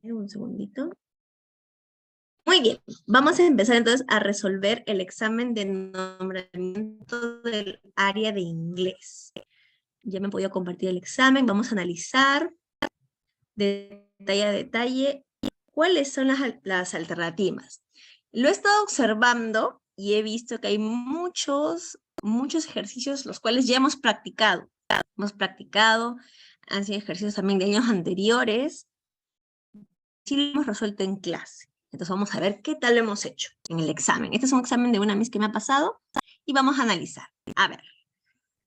Un segundito. Muy bien, vamos a empezar entonces a resolver el examen de nombramiento del área de inglés. Ya me he podido compartir el examen, vamos a analizar detalle a detalle cuáles son las alternativas. Lo he estado observando y he visto que hay muchos ejercicios los cuales ya hemos practicado. Han sido ejercicios también de años anteriores. Sí lo hemos resuelto en clase. Entonces vamos a ver qué tal lo hemos hecho en el examen. Este es un examen de una Miss que me ha pasado y vamos a analizar. A ver,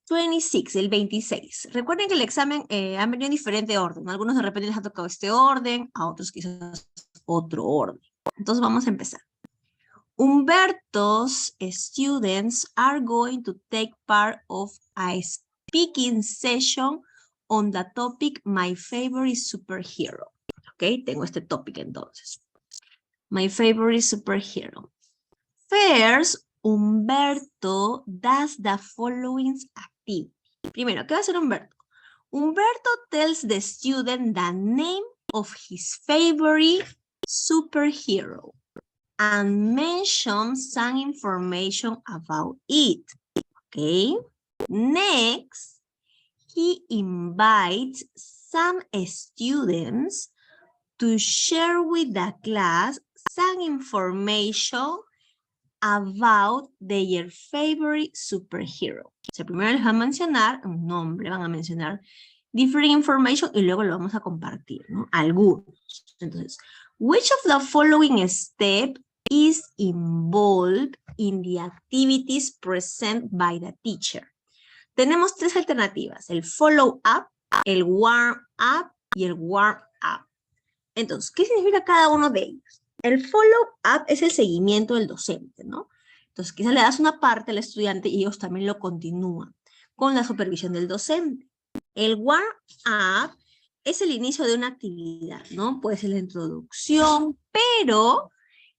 26, el 26. Recuerden que el examen han venido en diferente orden, ¿no? Algunos de repente les ha tocado este orden, a otros quizás otro orden. Entonces vamos a empezar. Humberto's students are going to take part of a speaking session on the topic My Favorite Superhero. Ok, tengo este topic entonces. My favorite superhero. First, Humberto does the following activity. Primero, ¿qué va a hacer Humberto? Humberto tells the student the name of his favorite superhero and mentions some information about it. Okay. Next, he invites some students to share with the class some information about their favorite superhero. O sea, primero les van a mencionar un nombre, van a mencionar different information y luego lo vamos a compartir, ¿no? Algunos. Entonces, which of the following step is involved in the activities present by the teacher? Tenemos tres alternativas, el follow up, el warm up y el warm up. Entonces, ¿qué significa cada uno de ellos? El follow-up es el seguimiento del docente, ¿no? Entonces, quizás le das una parte al estudiante y ellos también lo continúan con la supervisión del docente. El warm-up es el inicio de una actividad, ¿no? Puede ser la introducción, pero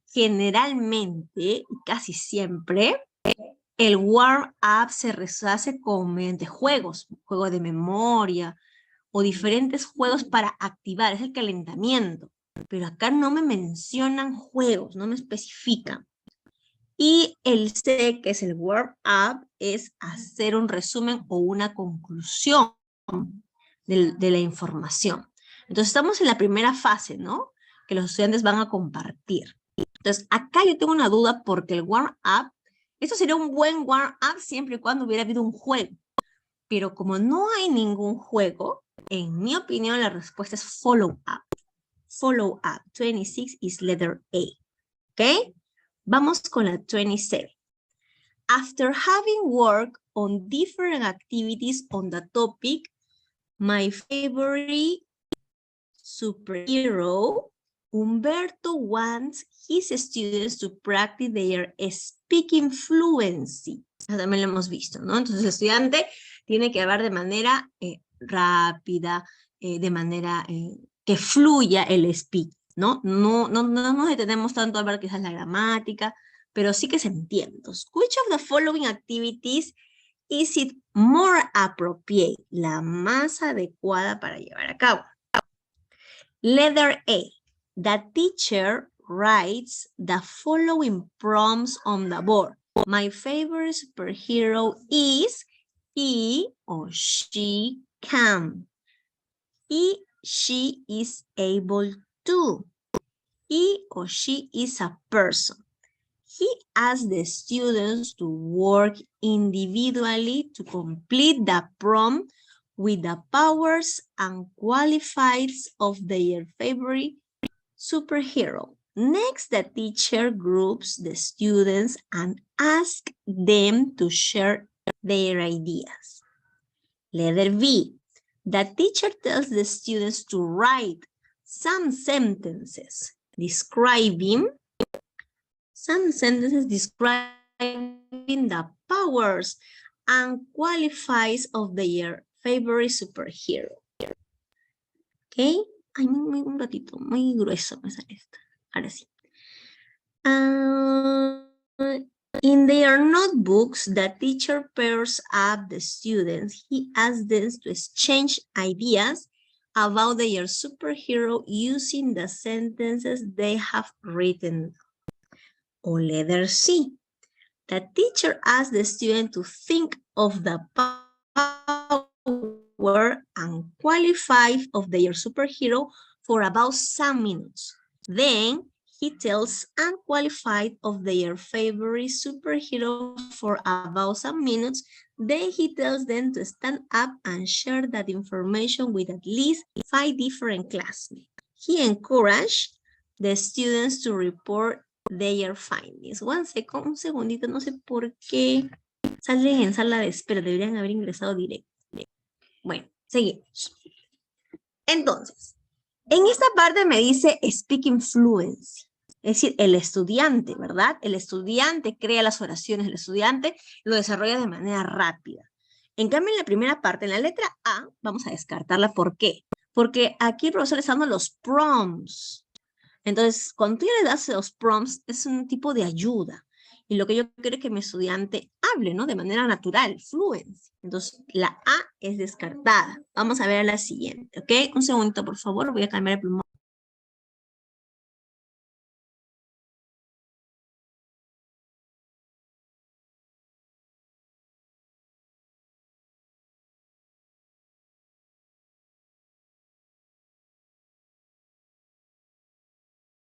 generalmente, y casi siempre, el warm-up se rehace mediante juegos, juegos de memoria, o diferentes juegos para activar, es el calentamiento. Pero acá no me mencionan juegos, no me especifican. Y el C, que es el warm up, es hacer un resumen o una conclusión de la información. Entonces estamos en la primera fase, ¿no? Que los estudiantes van a compartir. Entonces acá yo tengo una duda porque el warm up, esto sería un buen warm up siempre y cuando hubiera habido un juego. Pero como no hay ningún juego, en mi opinión, la respuesta es follow up. Follow up. 26 is letter A. ¿Ok? Vamos con la 27. After having worked on different activities on the topic, my favorite superhero, Humberto wants his students to practice their speaking fluency. También lo hemos visto, ¿no? Entonces el estudiante tiene que hablar de manera rápida, de manera que fluya el speak, ¿no? No nos detenemos tanto a ver quizás la gramática, pero sí que se entiende. Entonces, which of the following activities is it more appropriate? La más adecuada para llevar a cabo. Letter A. The teacher writes the following prompts on the board. My favorite superhero is he or she can. She is able to. He or she is a person. He asks the students to work individually to complete the prompt with the powers and qualifiers of their favorite superhero. Next, the teacher groups the students and asks them to share their ideas. Letter B. The teacher tells the students to write some sentences describing the powers and qualifies of their favorite superhero. ¿Ok? Ay, un ratito, muy grueso me sale esto. Ahora sí. In their notebooks, the teacher pairs up the students. He asks them to exchange ideas about their superhero using the sentences they have written. Or letter C. The teacher asks the student to think of the power and qualify of their superhero for about some minutes. Then he tells unqualified of their favorite superhero for about some minutes. Then he tells them to stand up and share that information with at least 5 different classmates. He encouraged the students to report their findings. Un segundito, no sé por qué salen en sala de espera, deberían haber ingresado directo. Bueno, seguimos. Entonces, en esta parte me dice speaking fluency, es decir, el estudiante, ¿verdad? El estudiante crea las oraciones, el estudiante lo desarrolla de manera rápida. En cambio, en la primera parte, en la letra A, vamos a descartarla. ¿Por qué? Porque aquí el profesor está dando los prompts. Entonces, cuando tú ya le das los prompts, es un tipo de ayuda. Y lo que yo quiero es que mi estudiante hable, ¿no? De manera natural, fluency. Entonces, la A es descartada. Vamos a ver a la siguiente, ¿ok? Un segundito, por favor. Voy a cambiar el plumón.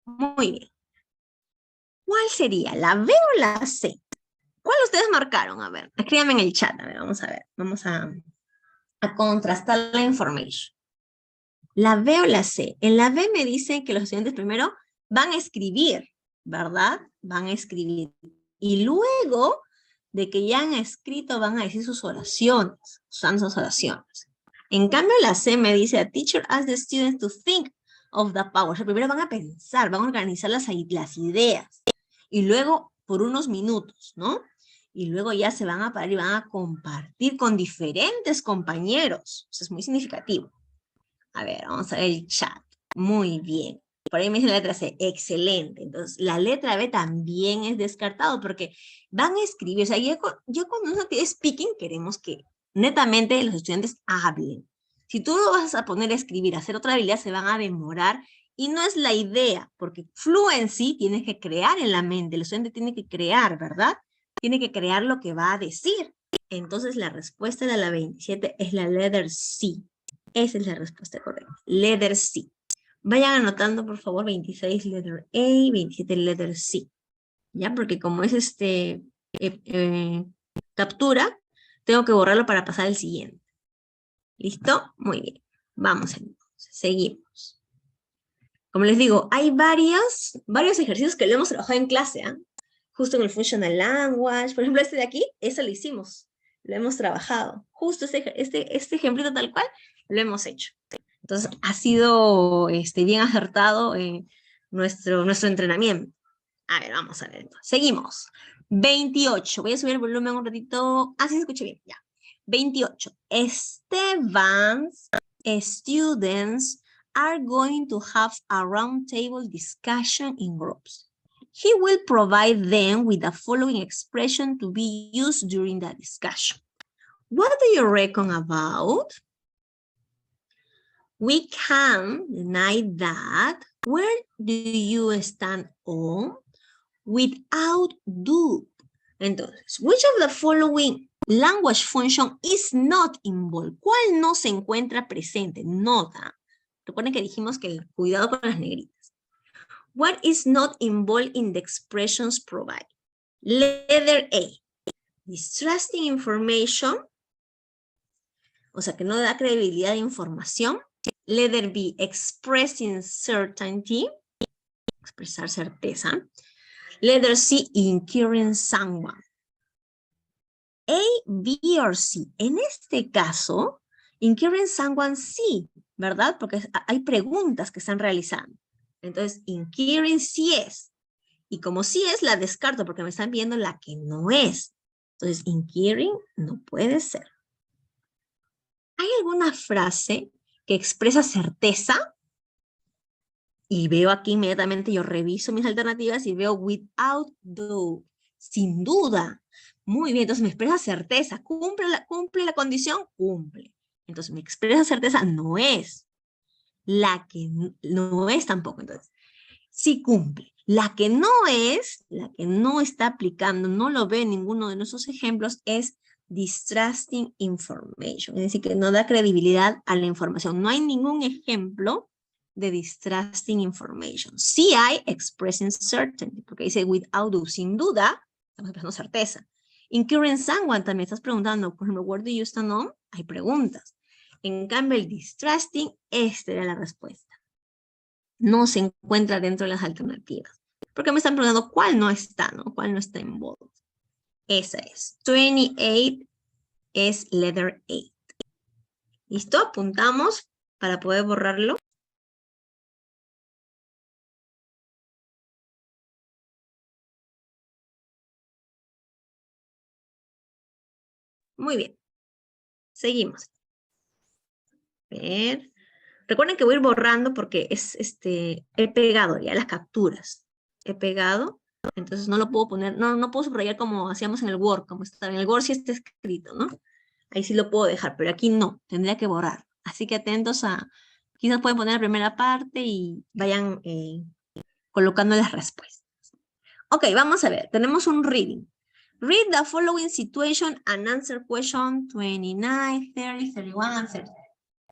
Muy bien. ¿Cuál sería? ¿La B o la C? ¿Cuál ustedes marcaron? A ver, escríbanme en el chat. A ver, vamos a ver. Vamos a contrastar la información. ¿La B o la C? En la B me dicen que los estudiantes primero van a escribir, ¿verdad? Van a escribir. Y luego de que ya han escrito, van a decir sus oraciones, usando sus oraciones. En cambio, la C me dice, a teacher asks the students to think of the power. O sea, primero van a pensar, van a organizar las ideas. Y luego, por unos minutos, ¿no? Y luego ya se van a parar y van a compartir con diferentes compañeros. Eso es muy significativo. A ver, vamos a ver el chat. Muy bien. Por ahí me dice la letra C. Excelente. Entonces, la letra B también es descartado porque van a escribir. O sea, yo cuando uno tiene speaking, queremos que netamente los estudiantes hablen. Si tú lo vas a poner a escribir, a hacer otra habilidad, se van a demorar. Y no es la idea, porque fluency tienes que crear en la mente. El estudiante tiene que crear, ¿verdad? Tiene que crear lo que va a decir. Entonces, la respuesta de la 27 es la letter C. Esa es la respuesta correcta. Letter C. Vayan anotando, por favor, 26 letter A, 27 letter C. ¿Ya? Porque como es captura, tengo que borrarlo para pasar al siguiente. ¿Listo? Muy bien. Vamos entonces. Seguimos. Como les digo, hay varios ejercicios que lo hemos trabajado en clase, ¿eh? Justo en el Functional Language. Por ejemplo, este de aquí, eso lo hicimos. Lo hemos trabajado. Justo este ejemplito tal cual, lo hemos hecho. Entonces, ha sido bien acertado nuestro entrenamiento. A ver, vamos a ver. Entonces. Seguimos. 28. Voy a subir el volumen un ratito. Ah, sí se escucha bien. Ya. 28. Esteban's students are going to have a roundtable discussion in groups. He will provide them with the following expression to be used during the discussion. What do you reckon about? We can deny that. Where do you stand on? Without do. Entonces, which of the following language function is not involved? ¿Cuál no se encuentra presente? Nota. Recuerden que dijimos que cuidado con las negritas. What is not involved in the expressions provided? Letter A. Distrusting information. O sea, que no da credibilidad de información. Letter B, expressing certainty, expresar certeza. Letter C, incurring someone. A, B or C. En este caso, incurring someone sí, ¿verdad? Porque hay preguntas que están realizando. Entonces, incurring sí es. Y como sí es, la descarto porque me están viendo la que no es. Entonces, incurring no puede ser. ¿Hay alguna frase que expresa certeza? Y veo aquí inmediatamente, yo reviso mis alternativas y veo without do, sin duda. Muy bien, entonces me expresa certeza. ¿Cumple la condición? Cumple. Entonces me expresa certeza no es. La que no es tampoco, entonces, sí cumple. La que no es, la que no está aplicando, no lo ve en ninguno de nuestros ejemplos, es distrusting information. Es decir, que no da credibilidad a la información. No hay ningún ejemplo de distrusting information. Sí hay expressing certainty, porque dice without, sin duda, estamos expresando certeza. Incurring someone, también estás preguntando, por ejemplo, where do you stand on? Hay preguntas. En cambio, el distrusting, esta era la respuesta. No se encuentra dentro de las alternativas. Porque me están preguntando cuál no está, ¿no? ¿Cuál no está en bold? Esa es. 28 es letter 8. ¿Listo? Apuntamos para poder borrarlo. Muy bien. Seguimos. A ver. Recuerden que voy a ir borrando porque he pegado ya las capturas. He pegado, entonces no lo puedo poner, no puedo subrayar como hacíamos en el Word, como está en el Word sí está escrito, ¿no? Ahí sí lo puedo dejar, pero aquí no, tendría que borrar. Así que atentos a, quizás pueden poner la primera parte y vayan colocando las respuestas. Ok, vamos a ver, tenemos un reading. Read the following situation and answer question 29, 30, 31, and 30.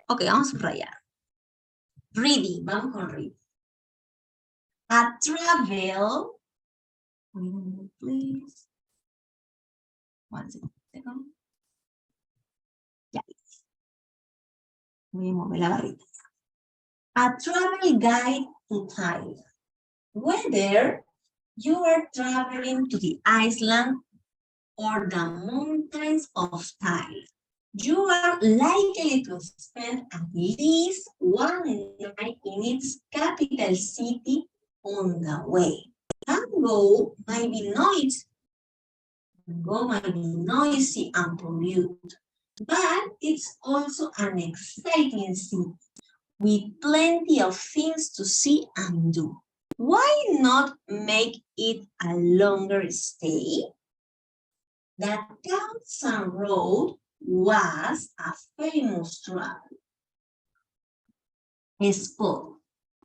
Ok, vamos a subrayar. Reading, vamos con reading. A travel, please. 1 second. Ya. Voy a mover la barrita. A travel guide to Thailand. Whether you are traveling to the island or the mountains of Thailand, you are likely to spend at least one night in its capital city on the way. Tango might be noisy and polluted, but it's also an exciting city with plenty of things to see and do. Why not make it a longer stay? The Khao San Road was a famous travel spot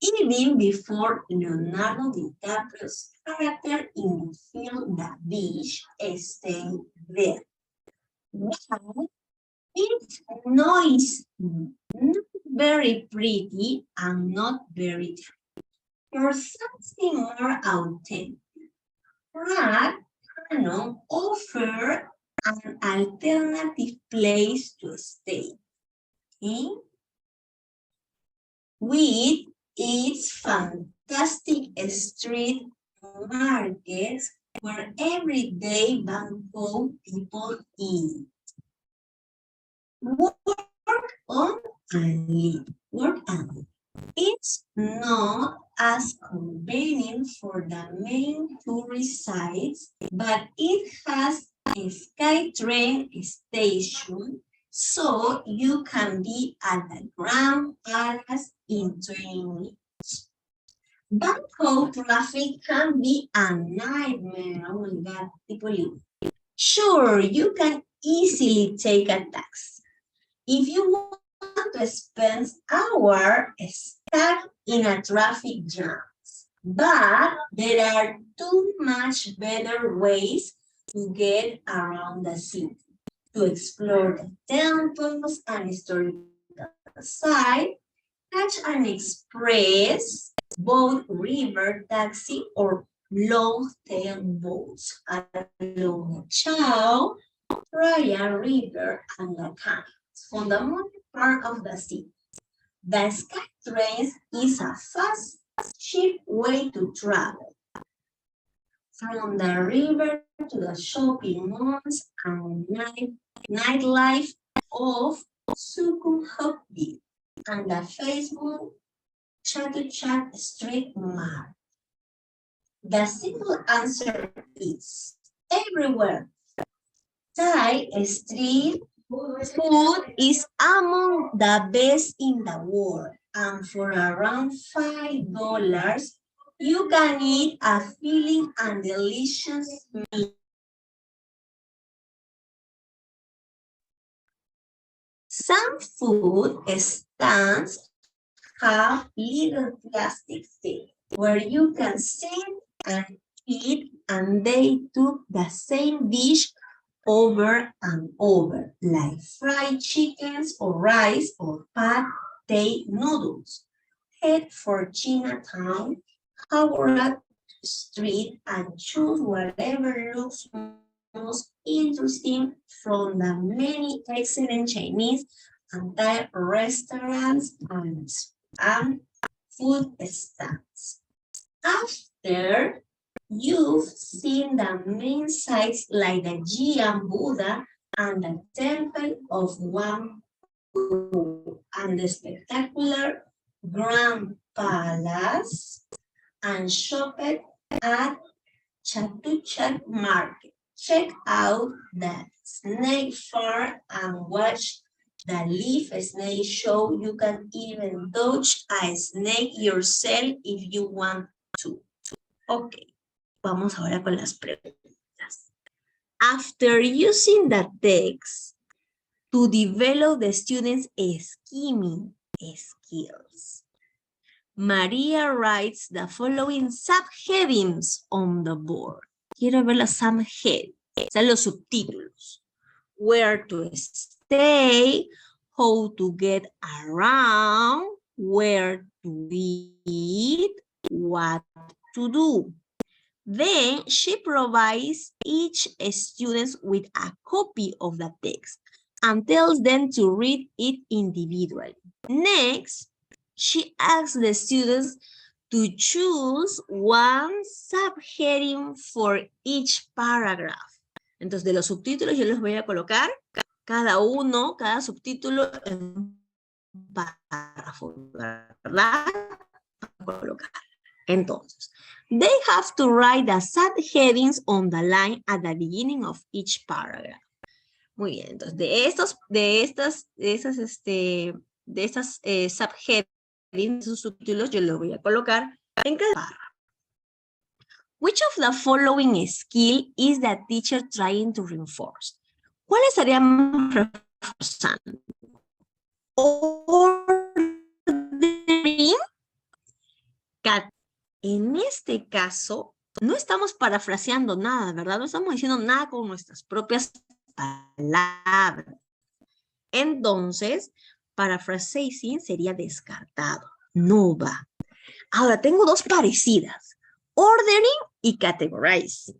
even before Leonardo DiCaprio's character in the film The Beach stayed there. But it's noisy, not very pretty, and not very true. For something more authentic, Prague Canon offered an alternative place to stay. Okay? With its fantastic street markets where everyday Bangkok people eat. Work on and live. Work and live. It's not as convenient for the main tourist sites, but it has a SkyTrain station, so you can be at the Grand Palace in 20 minutes. Bangkok traffic can be a nightmare. Oh my God, people you. Sure, you can easily take a taxi. If you want to spend hours stuck in a traffic jam, but there are too much better ways to get around the city, to explore the temples and historical sites, catch an express, boat, river, taxi, or long-tail boats along the Chao, Phraya River, and the Canal. On the northern part of the city, the SkyTrain is a fast, cheap way to travel from the river to the shopping malls and nightlife of Sukhumvit and the Facebook Chatuchak Street Mart. The simple answer is everywhere. Thai street food is among the best in the world, and for around $5, you can eat a filling and delicious meal. Some food stands have little plastic seats where you can sit and eat, and they took the same dish over and over, like fried chickens or rice or pate noodles. Head for Chinatown, Howard Street, and choose whatever looks most interesting from the many excellent Chinese and Thai restaurants and food stands. After you've seen the main sites like the Jian Buddha and the Temple of Wangpu and the spectacular Grand Palace, and shopped at Chatuchak Market. Check out the snake farm and watch the leaf snake show. You can even touch a snake yourself if you want to. Ok, vamos ahora con las preguntas. After using the text to develop the students' skimming skills, Maria writes the following subheadings on the board. Quiero ver las subheadings, o sea, los subtítulos. Where to stay, how to get around, where to eat, what to do. Then she provides each student with a copy of the text and tells them to read it individually. Next, she asks the students to choose one subheading for each paragraph. Entonces, de los subtítulos yo les voy a colocar cada subtítulo en un párrafo, ¿verdad? Colocar. Entonces, they have to write the subheadings on the line at the beginning of each paragraph. Muy bien, entonces de estas subheadings, sus subtítulos, yo los voy a colocar en cada párrafo. Which of the following skill is the teacher trying to reinforce? ¿Cuál estaríamos reforzando? Ordering. En este caso, no estamos parafraseando nada, ¿verdad? No estamos diciendo nada con nuestras propias palabras. Entonces, paraphrasing sería descartado. No va. Ahora, tengo dos parecidas. Ordering y categorizing.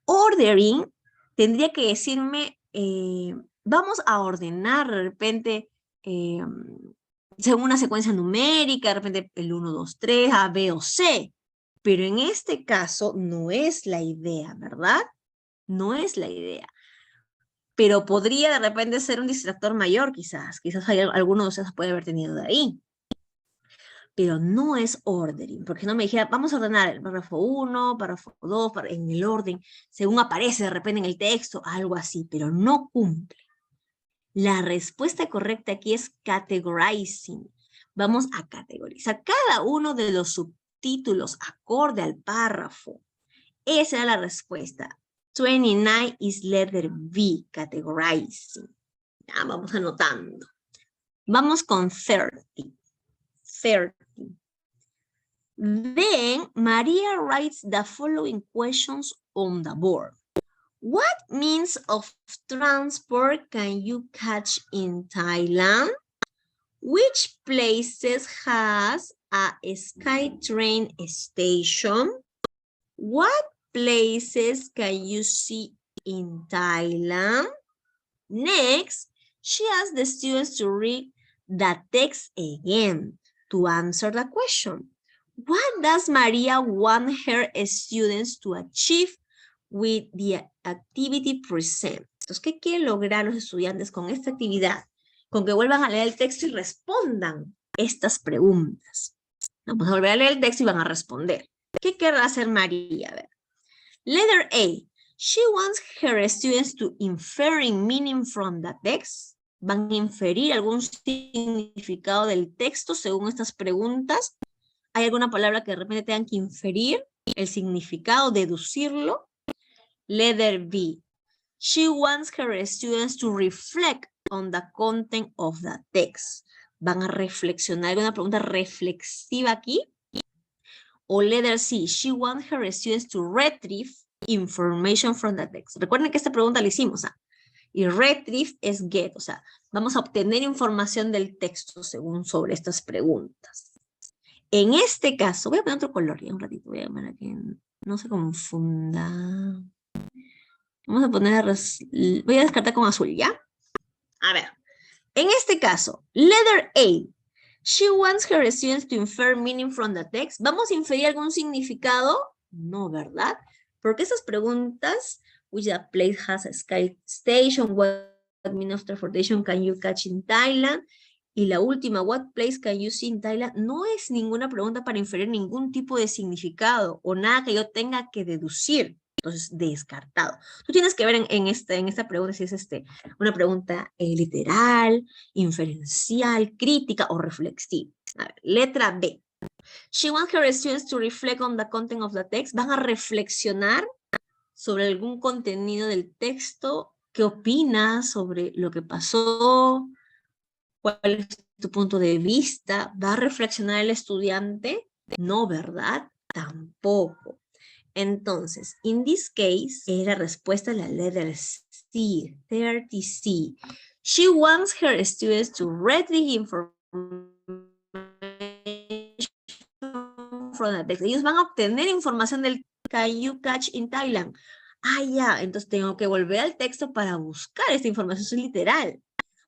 Ordering tendría que decirme, vamos a ordenar de repente según una secuencia numérica, de repente el 1, 2, 3, A, B o C. Pero en este caso no es la idea, ¿verdad? No es la idea. Pero podría de repente ser un distractor mayor, quizás. Quizás alguno de ustedes puede haber tenido de ahí. Pero no es ordering, porque no me dijera, vamos a ordenar el párrafo 1, párrafo 2, en el orden, según aparece de repente en el texto, algo así, pero no cumple. La respuesta correcta aquí es categorizing. Vamos a categorizar cada uno de los subtítulos acorde al párrafo. Esa era la respuesta. 29 is letter B, categorizing. Ya, vamos anotando. Vamos con 30. 30. Then Maria writes the following questions on the board. What means of transport can you catch in Thailand? Which places has a SkyTrain station? What places can you see in Thailand? Next, she asks the students to read the text again to answer the question. What does Maria want her students to achieve with the activity present? Entonces, ¿qué quieren lograr los estudiantes con esta actividad? Con que vuelvan a leer el texto y respondan estas preguntas. Vamos a volver a leer el texto y van a responder. ¿Qué querrá hacer María? A ver. Letter A. She wants her students to inferring meaning from the text. ¿Van a inferir algún significado del texto según estas preguntas? ¿Hay alguna palabra que de repente tengan que inferir el significado, deducirlo? Letter B. She wants her students to reflect on the content of the text. ¿Van a reflexionar? ¿Hay una pregunta reflexiva aquí? O letter C, she wants her students to retrieve information from the text. Recuerden que esta pregunta la hicimos, y retrieve es get, o sea, vamos a obtener información del texto según sobre estas preguntas. En este caso, voy a poner otro color, ya un ratito, voy a poner aquí, no se confunda. Vamos a poner, voy a descartar con azul, ¿ya? A ver, en este caso, letter A, she wants her students to infer meaning from the text. ¿Vamos a inferir algún significado? No, ¿verdad? Porque esas preguntas, which the place has a sky station, what means of transportation can you catch in Thailand? Y la última, what place can you see in Thailand? No es ninguna pregunta para inferir ningún tipo de significado o nada que yo tenga que deducir. Entonces, descartado. Tú tienes que ver en esta pregunta si es una pregunta literal, inferencial, crítica o reflexiva. A ver, letra B. She wants her students to reflect on the content of the text. Van a reflexionar sobre algún contenido del texto. ¿Qué opinas sobre lo que pasó? ¿Cuál es tu punto de vista? ¿Va a reflexionar el estudiante? No, ¿verdad? Tampoco. Entonces, in this case, la respuesta a la letra C, 30C. She wants her students to read the information from the text. Ellos van a obtener información del Can you catch in Thailand? Ah, ya, entonces tengo que volver al texto para buscar esta información, es literal.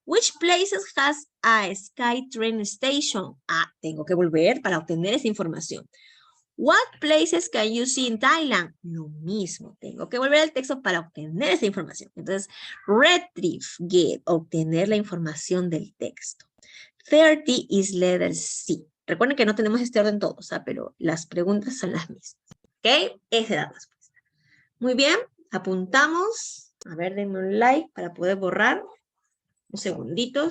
Which places has a SkyTrain station? Ah, tengo que volver para obtener esa información. What places can you see in Thailand? Lo mismo, tengo que volver al texto para obtener esa información. Entonces, retrieve, get, obtener la información del texto. 30 is letter C. Recuerden que no tenemos este orden todos, pero las preguntas son las mismas. ¿Ok? Esa es la respuesta. Muy bien, apuntamos. A ver, denme un like para poder borrar. Un segundito.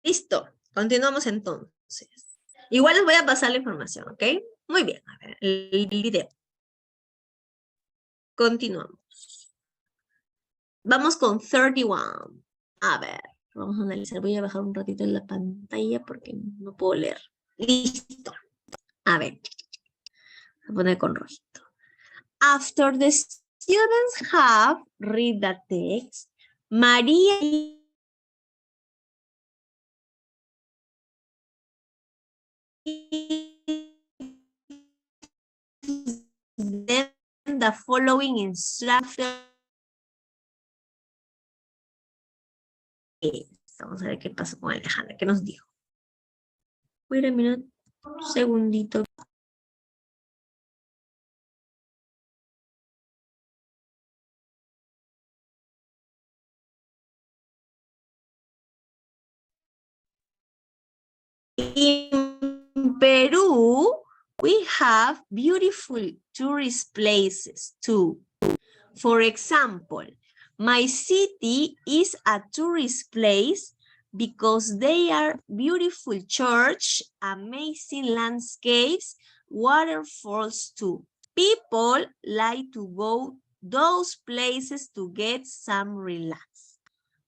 Listo, continuamos entonces. Igual les voy a pasar la información, ¿ok? Muy bien, a ver, el video. Continuamos. Vamos con 31. A ver, vamos a analizar. Voy a bajar un ratito en la pantalla porque no puedo leer. Listo. A ver, voy a poner con rojito. After the students have read the text, María then the following instruction. Vamos a ver qué pasó con Alejandra. ¿Qué nos dijo? Wait a minute. Un segundito. In Peru, we have beautiful tourist places too. For example, my city is a tourist place because they are beautiful church, amazing landscapes, waterfalls too. People like to go those places to get some relax.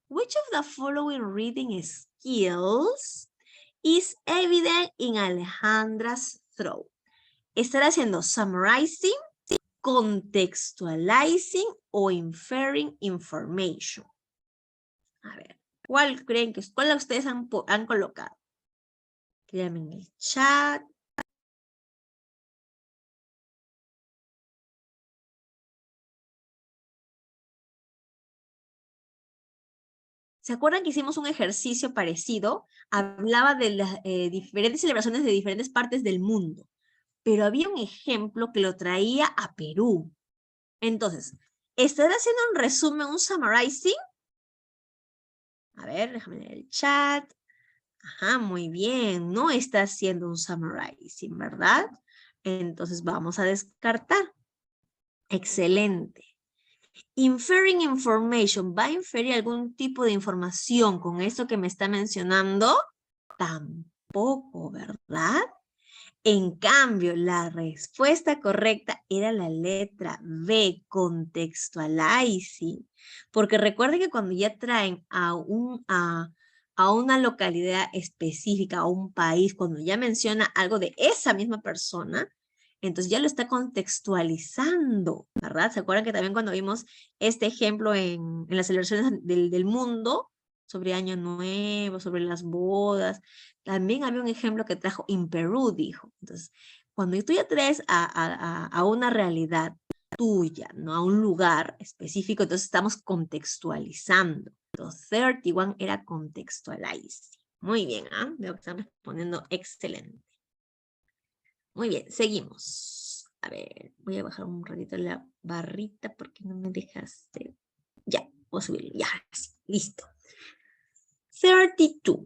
Which of the following reading skills is evident in Alejandra's throw? ¿Estará haciendo summarizing, contextualizing o inferring information? A ver, ¿cuál ustedes han colocado? Créanme en el chat. ¿Se acuerdan que hicimos un ejercicio parecido? Hablaba de las diferentes celebraciones de diferentes partes del mundo, pero había un ejemplo que lo traía a Perú. Entonces, ¿estará haciendo un resumen, un summarizing? A ver, déjame leer el chat. Ajá, muy bien. No está haciendo un summarizing, ¿verdad? Entonces vamos a descartar. Excelente. Inferring information, ¿va a inferir algún tipo de información con esto que me está mencionando? Tampoco, ¿verdad? En cambio, la respuesta correcta era la letra B, contextualizing. Porque recuerden que cuando ya traen a una localidad específica, a un país, cuando ya menciona algo de esa misma persona, entonces ya lo está contextualizando, ¿verdad? ¿Se acuerdan que también cuando vimos este ejemplo en las celebraciones del mundo, sobre Año Nuevo, sobre las bodas, también había un ejemplo que trajo in Perú, dijo. Entonces, cuando tú ya traes a una realidad tuya, ¿no? A un lugar específico, entonces estamos contextualizando. Entonces, 31 era contextualizing. Muy bien, ¿ah? Veo que están respondiendo excelente. Muy bien, seguimos. A ver, voy a bajar un ratito la barrita porque no me dejaste. Ya, voy a subirlo. Ya, listo. 32.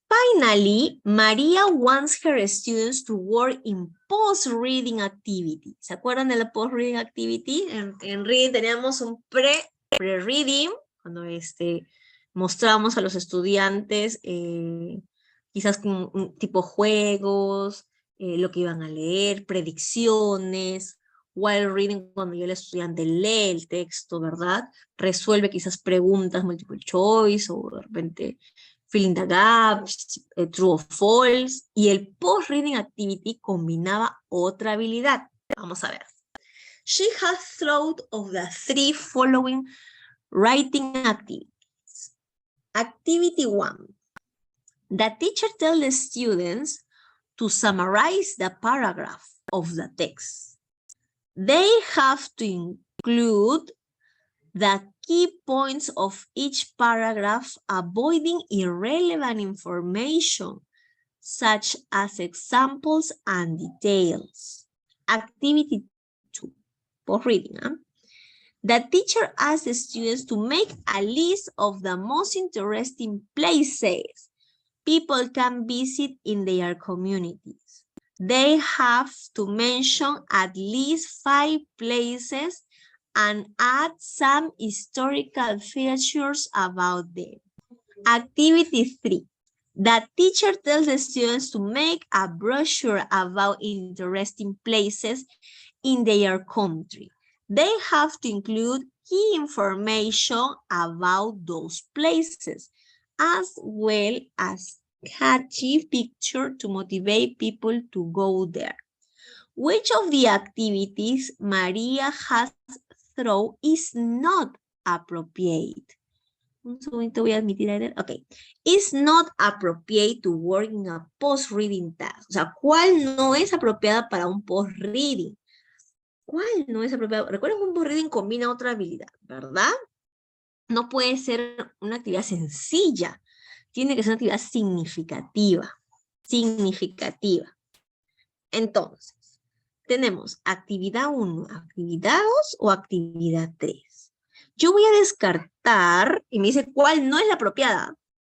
Finally, Maria wants her students to work in post-reading activity. ¿Se acuerdan de la post-reading activity? En reading teníamos un pre-reading, cuando mostrábamos a los estudiantes quizás con un tipo juegos, lo que iban a leer, predicciones. While reading, cuando ya el estudiante lee el texto, ¿verdad? Resuelve quizás preguntas multiple choice o de repente fill in the gaps, true or false, y el post-reading activity combinaba otra habilidad. Vamos a ver. She has thought of the 3 following writing activities. Activity 1. The teacher tells the students to summarize the paragraph of the text. They have to include the key points of each paragraph, avoiding irrelevant information, such as examples and details. Activity 2, post-reading. The teacher asks the students to make a list of the most interesting places people can visit in their communities. They have to mention at least 5 places and add some historical features about them. Activity 3. The teacher tells the students to make a brochure about interesting places in their country. They have to include key information about those places, as well as catchy picture to motivate people to go there. Which of the activities Maria has thrown is not appropriate? Un segundito, voy a admitir a Ok. Is not appropriate to work in a post-reading task. O sea, ¿cuál no es apropiada para un post-reading? ¿Cuál no es apropiada? Recuerden que un post-reading combina otra habilidad, ¿verdad? No puede ser una actividad sencilla. Tiene que ser una actividad significativa. Significativa. Entonces, tenemos actividad 1, actividad 2 o actividad 3. Yo voy a descartar, y me dice cuál no es la apropiada.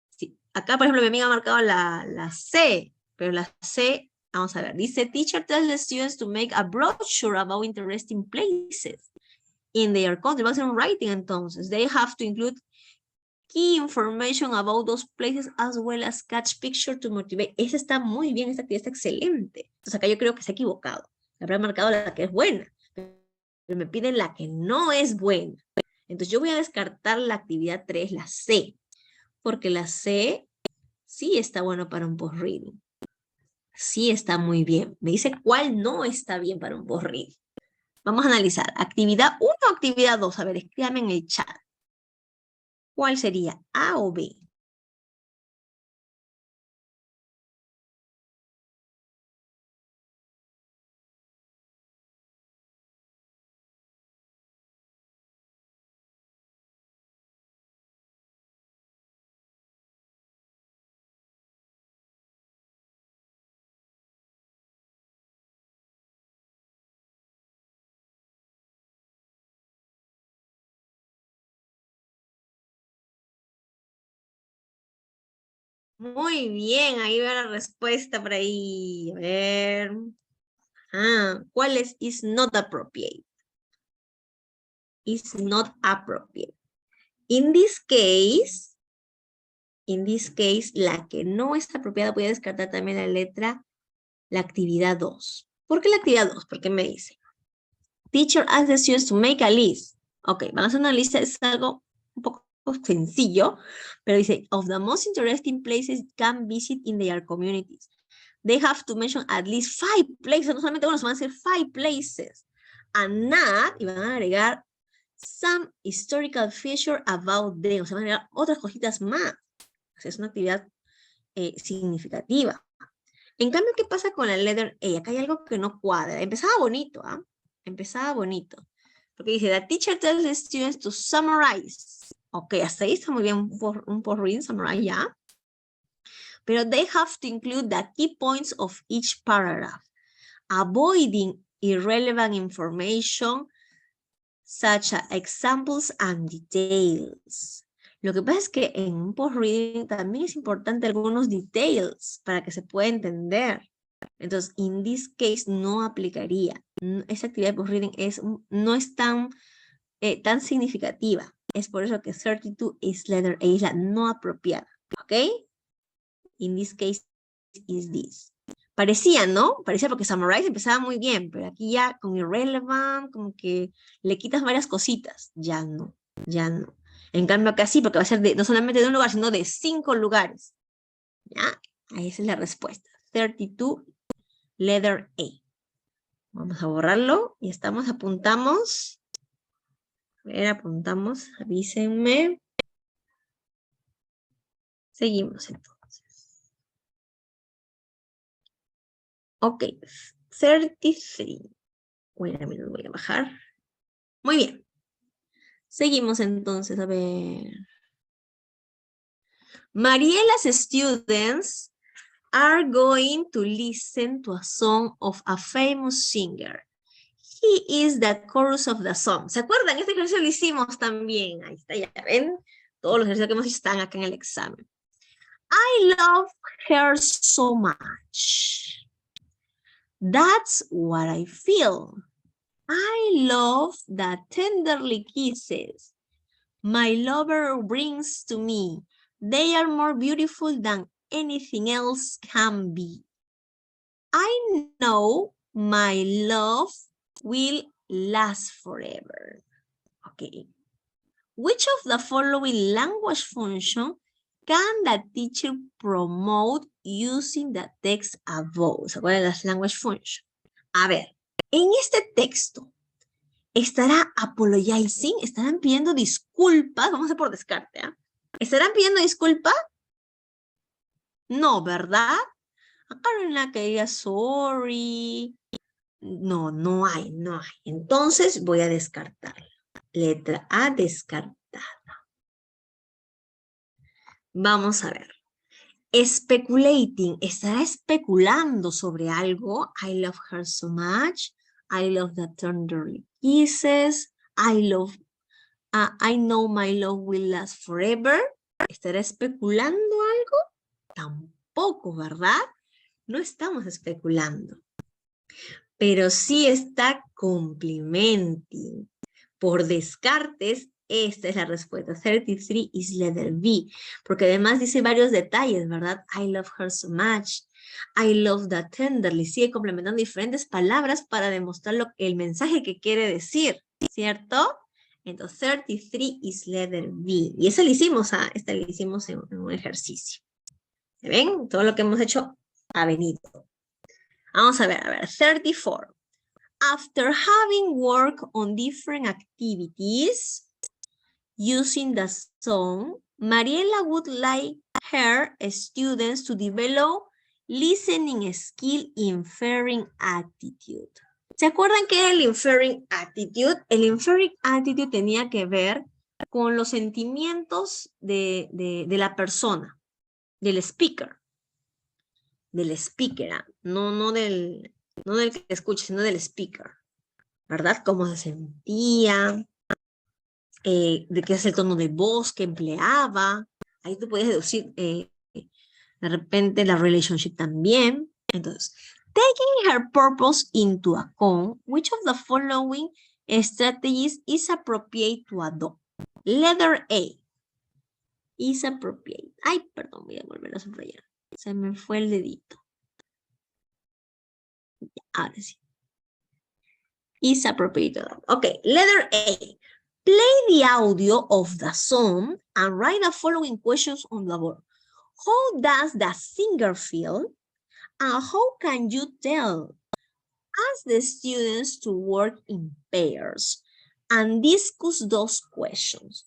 Sí, acá, por ejemplo, mi amiga ha marcado la C, pero la C, vamos a ver, dice, teacher tells the students to make a brochure about interesting places in their country. Va a ser un writing, entonces. They have to include key information about those places as well as catch picture to motivate. Esa está muy bien, esta actividad está excelente. Entonces acá yo creo que se ha equivocado. Le habrá marcado la que es buena, pero me piden la que no es buena. Entonces yo voy a descartar la actividad 3, la C, porque la C sí está bueno para un post-reading. Sí está muy bien. Me dice cuál no está bien para un post-reading. Vamos a analizar. Actividad 1 o actividad 2. A ver, escríbame en el chat. ¿Cuál sería? ¿A o B? Muy bien, ahí veo la respuesta por ahí. A ver. ¿Cuál es is not appropriate? is not appropriate. In this case, la que no es apropiada, voy a descartar también la actividad 2. ¿Por qué la actividad 2? Porque me dice, teacher asks the students to make a list. Ok, van a hacer una lista, es algo un poco sencillo, pero dice, of the most interesting places can visit in their communities. They have to mention at least 5 places, no solamente uno, van a ser 5 places. And not, y van a agregar some historical feature about them, o sea, van a agregar otras cositas más. O sea, es una actividad significativa. En cambio, ¿qué pasa con la letter A? Acá hay algo que no cuadra. Empezaba bonito, ¿ah? Empezaba bonito. Porque dice, the teacher tells the students to summarize. Ok, hasta ahí está muy bien un por reading, summarize ya. Pero they have to include the key points of each paragraph, avoiding irrelevant information such as examples and details. Lo que pasa es que en un post-reading también es importante algunos details para que se pueda entender. Entonces, in this case no aplicaría. Esa actividad de post-reading no es tan significativa. Es por eso que 32 is letter A, es la no apropiada. ¿Ok? In this case is this. Parecía, ¿no? Parecía porque summarize empezaba muy bien, pero aquí ya con irrelevant, como que le quitas varias cositas. Ya no, ya no. En cambio acá sí, porque va a ser no solamente de un lugar, sino de 5 lugares. ¿Ya? Ahí esa es la respuesta. 32, letter A. Vamos a borrarlo y apuntamos. A ver, apuntamos, avísenme. Seguimos entonces. Ok, 33. Wait a minute, voy a bajar. Muy bien. Seguimos entonces, a ver. Mariela's students are going to listen to a song of a famous singer. He is the chorus of the song. ¿Se acuerdan? Este ejercicio lo hicimos también. Ahí está, ya ven. Todos los ejercicios que hemos hecho están acá en el examen. I love her so much. That's what I feel. I love the tenderly kisses my lover brings to me. They are more beautiful than anything else can be. I know my love will last forever. Okay. Which of the following language function can the teacher promote using the text above? ¿Se acuerdan de las language function? A ver, en este texto, ¿estará apologizing? ¿Estarán pidiendo disculpas? Vamos a hacer por descarte, ¿eh? ¿Estarán pidiendo disculpas? No, ¿verdad? Acá no hay nada que diga sorry. No, no hay. Entonces voy a descartarla. Letra A, descartada. Vamos a ver. Speculating, ¿estará especulando sobre algo? I love her so much. I love the tenderly kisses. I know my love will last forever. ¿Estará especulando algo? Tampoco, ¿verdad? No estamos especulando. Pero sí está complimenting. Por descartes, esta es la respuesta. 33 is letter B. Porque además dice varios detalles, ¿verdad? I love her so much. I love that tenderly. Sigue complementando diferentes palabras para demostrar el mensaje que quiere decir, ¿cierto? Entonces, 33 is letter B. Y esta la hicimos en un ejercicio. ¿Se ven? Todo lo que hemos hecho ha venido. Vamos a ver, 34. After having worked on different activities using the song, Mariela would like her students to develop listening skill inferring attitude. ¿Se acuerdan qué era el inferring attitude? El inferring attitude tenía que ver con los sentimientos de la persona, del speaker. Del speaker, no del que escucha, sino del speaker, ¿verdad? Cómo se sentía, de qué es el tono de voz que empleaba. Ahí tú puedes deducir de repente la relationship también. Entonces, taking her purpose into account, which of the following strategies is appropriate to adopt? Letter A. Is appropriate. Ay, perdón, voy a volver a subrayar. Se me fue el dedito. Ahora sí. Is appropriate to adopt. Okay, letter A. Play the audio of the song and write the following questions on the board. How does the singer feel? And how can you tell? Ask the students to work in pairs and discuss those questions.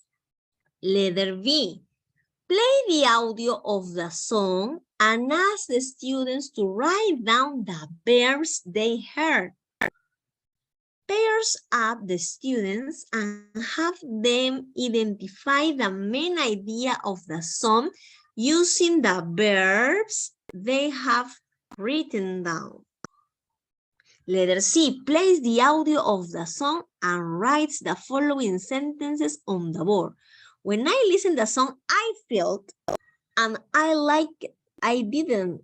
Letter B. Play the audio of the song and ask the students to write down the verbs they heard. Pairs up the students and have them identify the main idea of the song using the verbs they have written down. Letter C, plays the audio of the song and writes the following sentences on the board. When I listen to the song, I felt and I didn't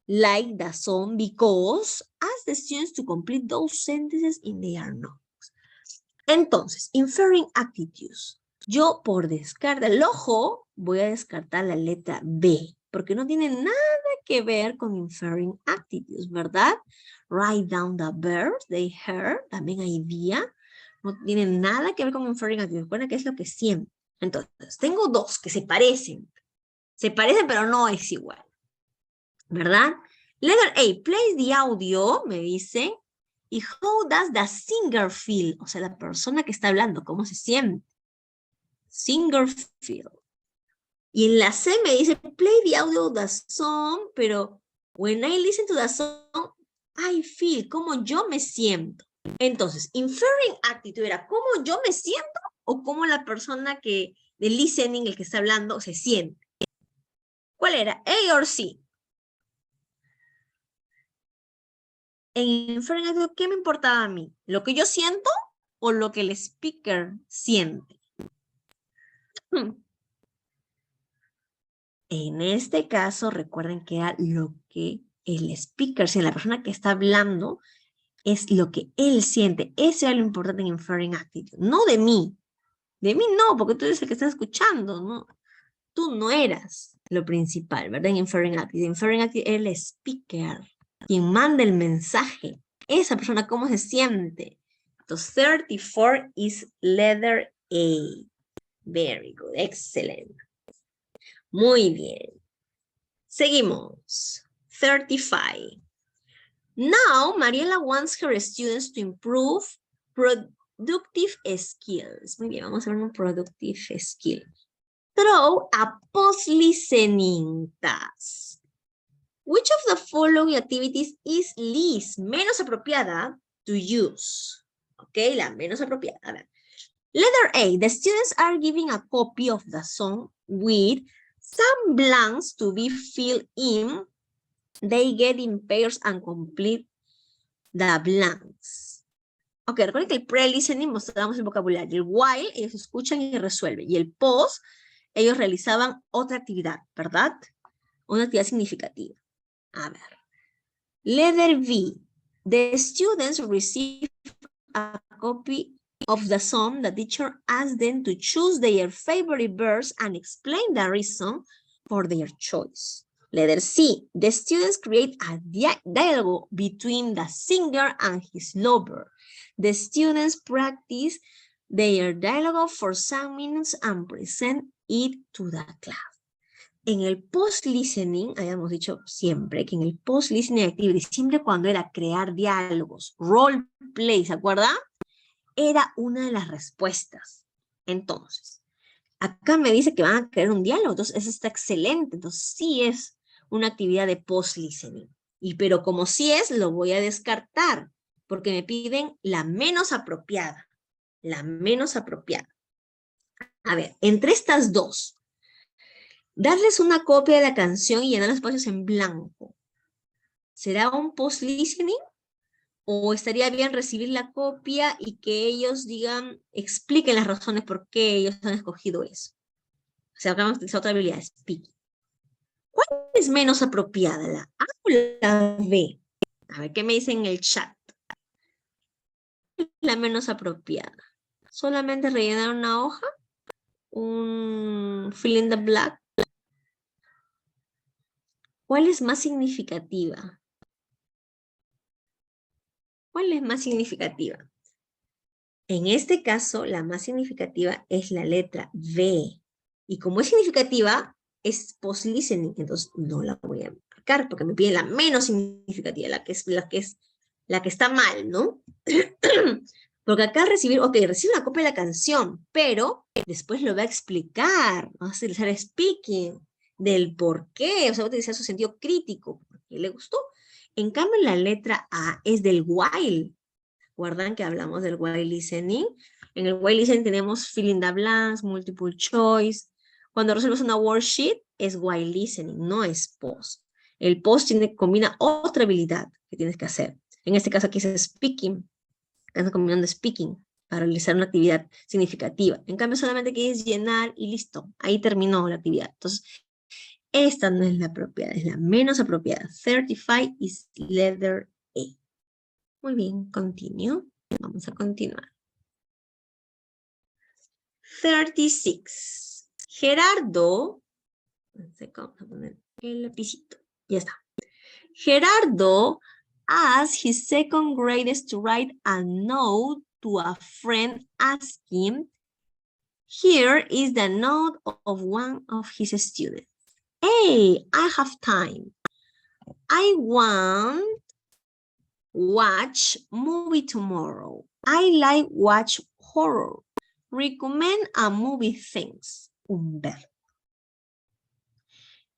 like the song because ask the students to complete those sentences in their notes. Entonces, inferring attitudes. Yo por descarte el ojo voy a descartar la letra B porque no tiene nada que ver con inferring attitudes, ¿verdad? Write down the verbs they heard, también idea. No tiene nada que ver con inferring attitudes. Recuerda que es lo que siempre. Entonces, tengo dos que se parecen. Se parecen, pero no es igual. ¿Verdad? Letter A, plays the audio, me dice. Y how does the singer feel? O sea, la persona que está hablando, ¿cómo se siente? Singer feel. Y en la C me dice, play the audio of the song, pero when I listen to the song, I feel, cómo yo me siento. Entonces, inferring attitude era cómo yo me siento o cómo la persona que, de listening, el que está hablando, se siente. ¿Cuál era? A or C. En inferring attitude, ¿qué me importaba a mí? ¿Lo que yo siento o lo que el speaker siente? En este caso, recuerden que era lo que el speaker, si la persona que está hablando, es lo que él siente. Eso era lo importante en inferring attitude. No de mí. De mí no, porque tú eres el que está escuchando, ¿no? Tú no eras lo principal, ¿verdad? En inferring attitude. Inferring attitude es el speaker, quien manda el mensaje. Esa persona, ¿cómo se siente? Entonces, 34 is letter A. Very good. Excelente. Muy bien. Seguimos. 35. Now, Mariela wants her students to improve productive skills. Muy bien, vamos a ver un productive skill. Throw a post-listening task. Which of the following activities is least, menos apropiada to use? Ok, la menos apropiada. A ver. Letter A, the students are giving a copy of the song with some blanks to be filled in. They get in pairs and complete the blanks. Ok, recuerden que el pre-listening mostramos el vocabulario. El while, ellos escuchan y resuelven. Y el post, ellos realizaban otra actividad, ¿verdad? Una actividad significativa. A ver. Letter B, the students receive a copy of the song. The teacher asked them to choose their favorite verse and explain the reason for their choice. Letter C, the students create a dialogue between the singer and his lover. The students practice their dialogue for some minutes and present it to the class. En el post-listening, habíamos dicho siempre que en el post-listening activity, siempre cuando era crear diálogos, role play, ¿se acuerdan? Era una de las respuestas. Entonces, acá me dice que van a crear un diálogo, entonces eso está excelente. Entonces sí es una actividad de post-listening. Pero como sí es, lo voy a descartar, porque me piden la menos apropiada. La menos apropiada. A ver, entre estas dos, darles una copia de la canción y llenar los espacios en blanco. ¿Será un post-listening? ¿O estaría bien recibir la copia y que ellos digan, expliquen las razones por qué ellos han escogido eso? O sea, vamos a utilizar otra habilidad, speaking. ¿Cuál es menos apropiada, la A o la B? A ver, ¿qué me dicen en el chat? la menos apropiada? Solamente rellenar una hoja, un fill in the blank. ¿Cuál es más significativa? ¿Cuál es más significativa? En este caso, la más significativa es la letra B. Y como es significativa, es post-listening. Entonces, no la voy a marcar porque me piden la menos significativa, la que está mal, ¿no? Porque acá recibir, ok, recibe una copia de la canción, pero después lo va a explicar. Va a utilizar speaking del por qué, o sea, va a utilizar su sentido crítico, porque le gustó. En cambio, la letra A es del while. ¿Recuerdan que hablamos del while listening? En el while listening tenemos fill in the blanks, multiple choice. Cuando resuelves una worksheet es while listening, no es post. El post combina otra habilidad que tienes que hacer. En este caso aquí es speaking. Estás combinando speaking para realizar una actividad significativa. En cambio solamente quieres llenar y listo. Ahí terminó la actividad. Entonces, esta no es la apropiada, es la menos apropiada. 35 is letter A. Muy bien, continue. Vamos a continuar. 36. Gerardo. Vamos a poner el lapicito. Ya está. Gerardo asked his second graders to write a note to a friend asking, here is the note of one of his students. Hey, I have time. I want watch movie tomorrow. I like watch horror. Recommend a movie, thanks, Humberto.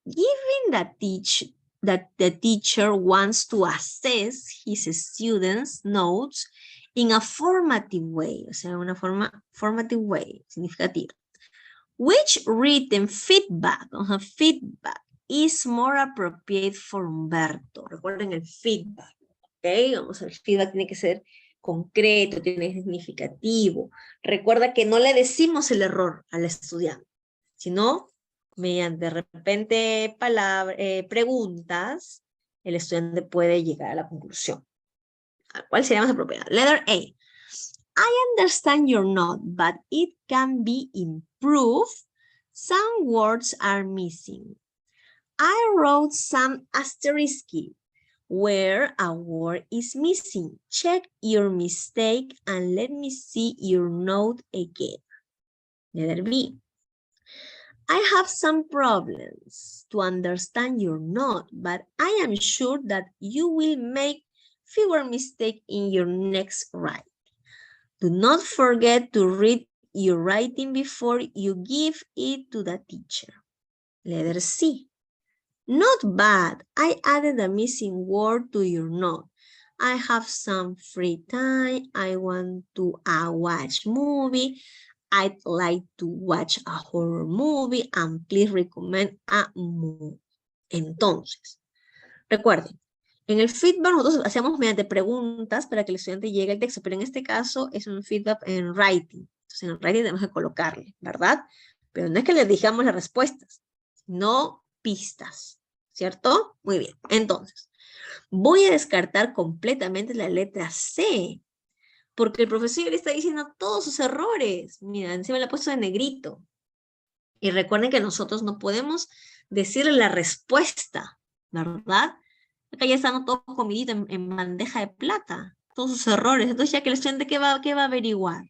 Given that the teacher wants to assess his students' notes in a formative way, o sea, una forma formative way, significativa. Which written feedback, feedback is more appropriate for Humberto? Recuerden el feedback, ¿ok? Vamos a ver, el feedback tiene que ser concreto, tiene que ser significativo. Recuerda que no le decimos el error al estudiante, sino mediante de repente preguntas, el estudiante puede llegar a la conclusión. ¿Cuál sería más apropiada? Letter A. I understand your note, but it can be improved. Some words are missing. I wrote some asterisk where a word is missing. Check your mistake and let me see your note again. Letter B. I have some problems to understand your note, but I am sure that you will make fewer mistakes in your next write. Do not forget to read your writing before you give it to the teacher. Letter C. Not bad. I added a missing word to your note. I have some free time. I want to watch movie. I'd like to watch a horror movie and please recommend a movie. Entonces, recuerden, en el feedback nosotros hacemos mediante preguntas para que el estudiante llegue al texto, pero en este caso es un feedback en writing. Entonces en el writing tenemos que colocarle, ¿verdad? Pero no es que le digamos las respuestas, sino pistas, ¿cierto? Muy bien, entonces, voy a descartar completamente la letra C, porque el profesor le está diciendo todos sus errores. Mira, encima le ha puesto de negrito. Y recuerden que nosotros no podemos decirle la respuesta, ¿verdad? Acá ya están todos comiditos en bandeja de plata, todos sus errores. Entonces ya que el estudiante, ¿qué va a averiguar?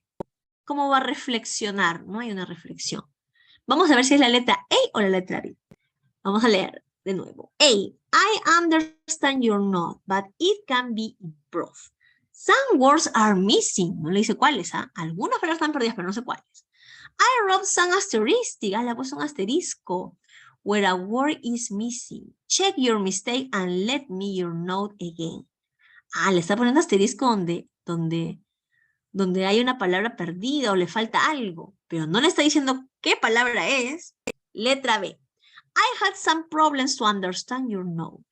¿Cómo va a reflexionar? No hay una reflexión. Vamos a ver si es la letra A o la letra B. Vamos a leer de nuevo. A, I understand your note, but it can be improved. Some words are missing. No le dice cuáles, ¿ah? Algunas palabras están perdidas, pero no sé cuáles. I wrote some asterisk. Le ha puesto un asterisco. Where a word is missing. Check your mistake and let me your note again. Le está poniendo asterisco donde hay una palabra perdida o le falta algo, pero no le está diciendo qué palabra es. Letra B. I had some problems to understand your note,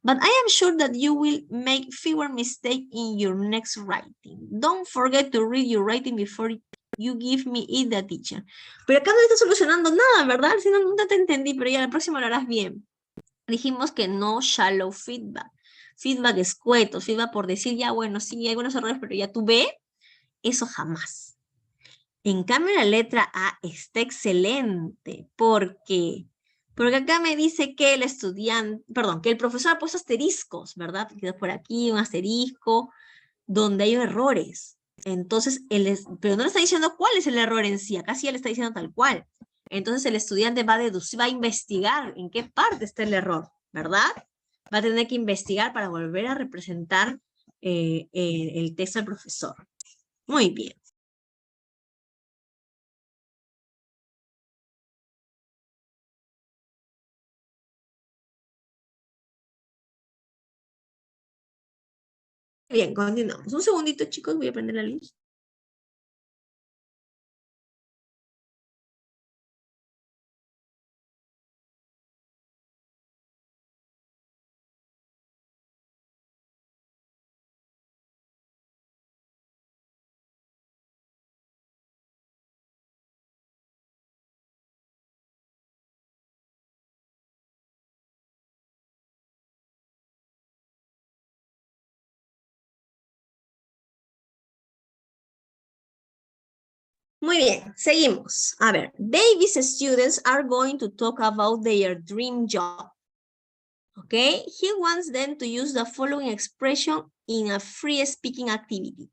but I am sure that you will make fewer mistakes in your next writing. Don't forget to read your writing before you give me it, the teacher. Pero acá no está solucionando nada, ¿verdad? Si no, no te entendí, pero ya la próxima lo harás bien. Dijimos que no shallow feedback. Feedback escueto, feedback por decir, ya bueno, sí, hay algunos errores, pero ya tú ve Eso jamás. En cambio, la letra A está excelente. ¿Por qué? Porque acá me dice que el estudiante, perdón, que el profesor ha puesto asteriscos, ¿verdad? Queda por aquí un asterisco donde hay errores. Entonces, pero no le está diciendo cuál es el error en sí. Acá sí le está diciendo tal cual. Entonces, el estudiante va a deducir, va a investigar en qué parte está el error, ¿verdad? Va a tener que investigar para volver a representar el texto del profesor. Muy bien. Bien, continuamos. Un segundito, chicos, voy a prender la luz. Muy bien, seguimos. A ver, David's students are going to talk about their dream job. Okay, he wants them to use the following expression in a free speaking activity.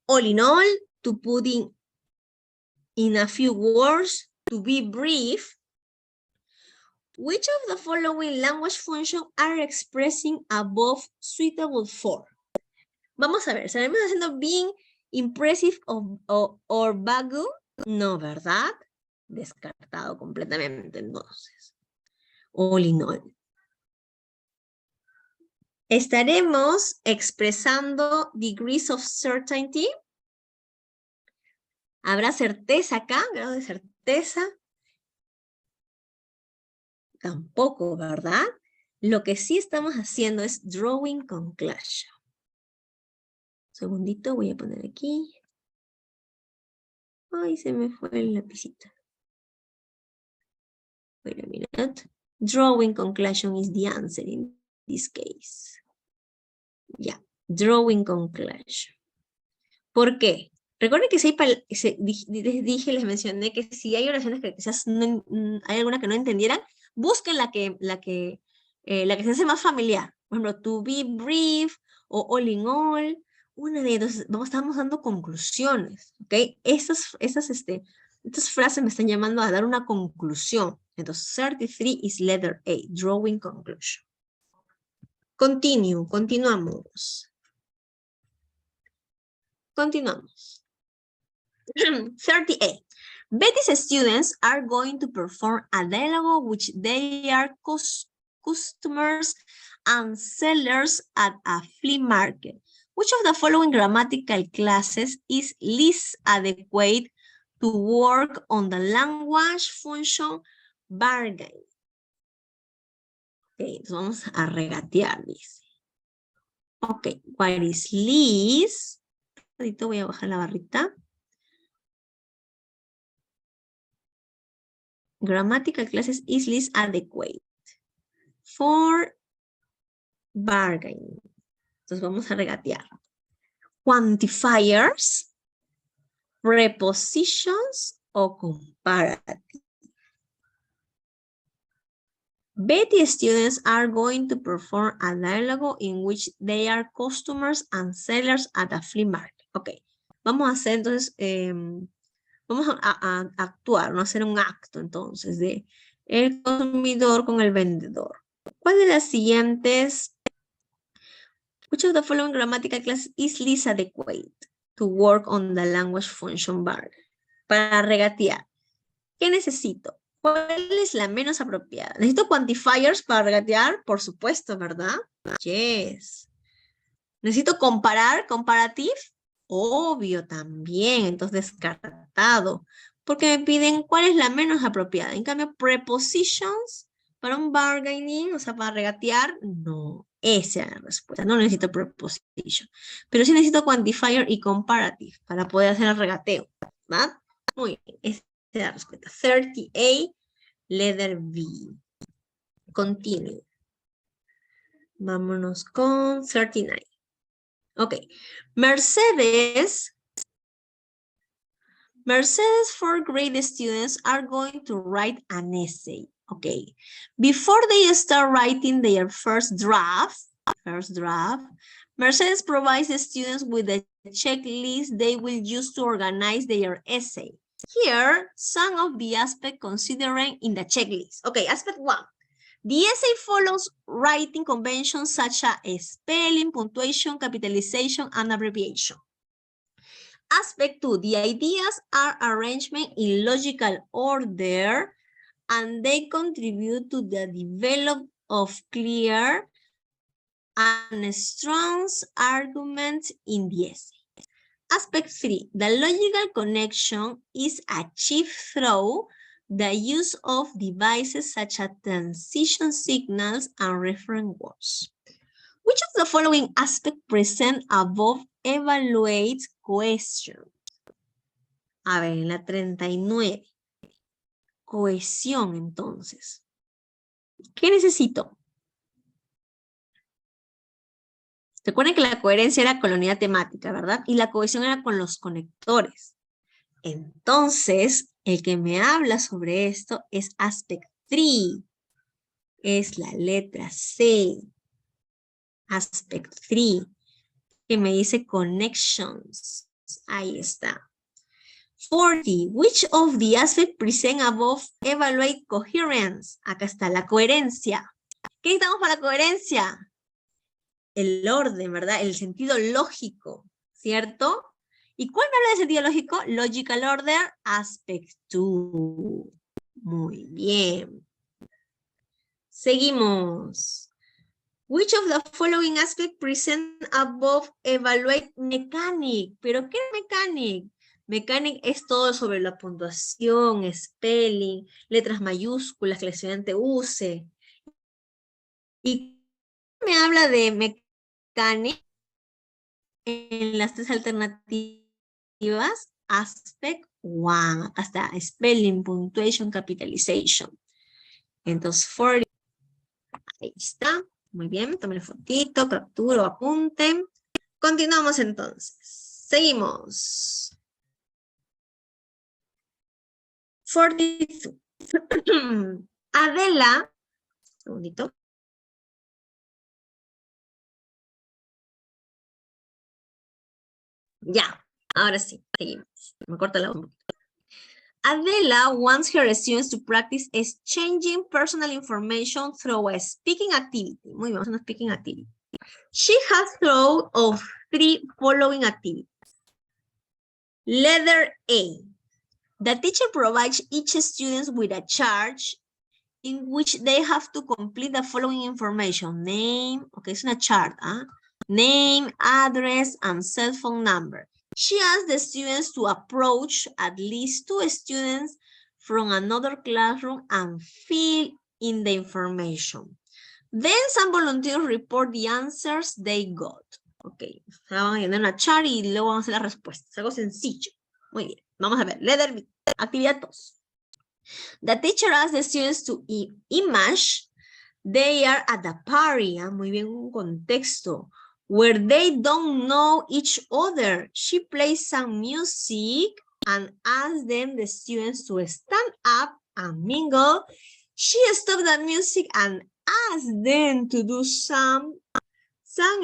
All in all, to put in a few words, to be brief, which of the following language functions are expressing above suitable for? Vamos a ver, ¿estaremos haciendo being impressive or vague? No, ¿verdad? Descartado completamente entonces. All in all. Estaremos expresando degrees of certainty. ¿Habrá certeza acá? ¿Grado de certeza? Tampoco, ¿verdad? Lo que sí estamos haciendo es drawing conclusion. Un segundito, voy a poner aquí. Ay, se me fue el lapicito. Wait a minute. Drawing conclusion is the answer in this case. Ya, drawing conclusion. ¿Por qué? Recuerden que si les mencioné que si hay oraciones que quizás hay alguna que no entendieran, busquen la que se hace más familiar. Por ejemplo, to be brief o all in all. Una de dos, estamos dando conclusiones, ¿ok? Estas frases me están llamando a dar una conclusión. Entonces, 33 is letter A, drawing conclusion. Continuamos. Continuamos. 38. Betty's students are going to perform a dialogue which they are customers and sellers at a flea market. Which of the following grammatical classes is least adequate to work on the language function bargain? Ok, entonces vamos a regatear, dice. Ok, what is least? Ahorita voy a bajar la barrita. Grammatical classes is least adequate for bargaining. Entonces vamos a regatear. Quantifiers, prepositions o comparative. Betty students are going to perform a dialogue in which they are customers and sellers at a flea market. Ok, vamos a hacer entonces, vamos a actuar, no hacer un acto entonces de el consumidor con el vendedor. ¿Cuál de las siguientes? Which of the following grammatical classes is least adequate to work on the language function bar? Para regatear, ¿qué necesito? ¿Cuál es la menos apropiada? ¿Necesito quantifiers para regatear? Por supuesto, ¿verdad? Yes. ¿Necesito comparar? ¿Comparative? Obvio también, entonces descartado. Porque me piden cuál es la menos apropiada. En cambio, prepositions para un bargaining, o sea, para regatear, no. Esa es la respuesta. No necesito preposition. Pero sí necesito quantifier y comparative para poder hacer el regateo. ¿Verdad? Muy bien. Esa es la respuesta. 38, letter B. Continue. Vámonos con 39. Ok. Mercedes Mercedes fourth grade students are going to write an essay. Okay. Before they start writing their first draft, Mercedes provides the students with a checklist they will use to organize their essay. Here, some of the aspects considering in the checklist. Okay, aspect 1. The essay follows writing conventions such as spelling, punctuation, capitalization, and abbreviation. Aspect 2, the ideas are arrangement in logical order and they contribute to the development of clear and strong arguments in the essay. Aspect 3, the logical connection is achieved through the use of devices such as transition signals and reference words. Which of the following aspects present above evaluates cohesion? A ver, en la 39. Cohesión, entonces. ¿Qué necesito? Recuerden que la coherencia era con la unidad temática, ¿verdad? Y la cohesión era con los conectores. Entonces, el que me habla sobre esto es aspect 3. Es la letra C. Aspect 3. Que me dice connections. Ahí está. 40. Which of the aspects present above evaluate coherence? Acá está la coherencia. ¿Qué necesitamos para la coherencia? El orden, ¿verdad? El sentido lógico, ¿cierto? ¿Y cuál me habla de sentido lógico? Logical order, aspect 2. Muy bien. Seguimos. Which of the following aspects present above evaluate mechanic? ¿Pero qué es mechanic? Mechanic es todo sobre la puntuación, spelling, letras mayúsculas que el estudiante use. ¿Y me habla de mechanic? En las 3 alternativas, aspect 1. Acá está, spelling, punctuation, capitalization. Entonces, 40. Ahí está. Muy bien, tomen fotito, capturo, apunten. Continuamos entonces. Seguimos. 42. Adela, un segundito. Ya, ahora sí, seguimos. Me corta la voz. Adela wants her students to practice exchanging personal information through a speaking activity. Muy bien, vamos a una speaking activity. She has thought of 3 following activities. Letter A. The teacher provides each student with a chart in which they have to complete the following information. Name, okay, it's a chart, name, address, and cell phone number. She asked the students to approach at least 2 students from another classroom and fill in the information. Then some volunteers report the answers they got. Ok, van a llenar una chart y luego vamos a hacer la respuesta. Es algo sencillo. Muy bien, vamos a ver. Letter B, actividad 2. The teacher asked the students to imagine they are at the party. Muy bien, un contexto. Where they don't know each other. She plays some music and asks them, the students, to stand up and mingle. She stopped the music and asked them to do some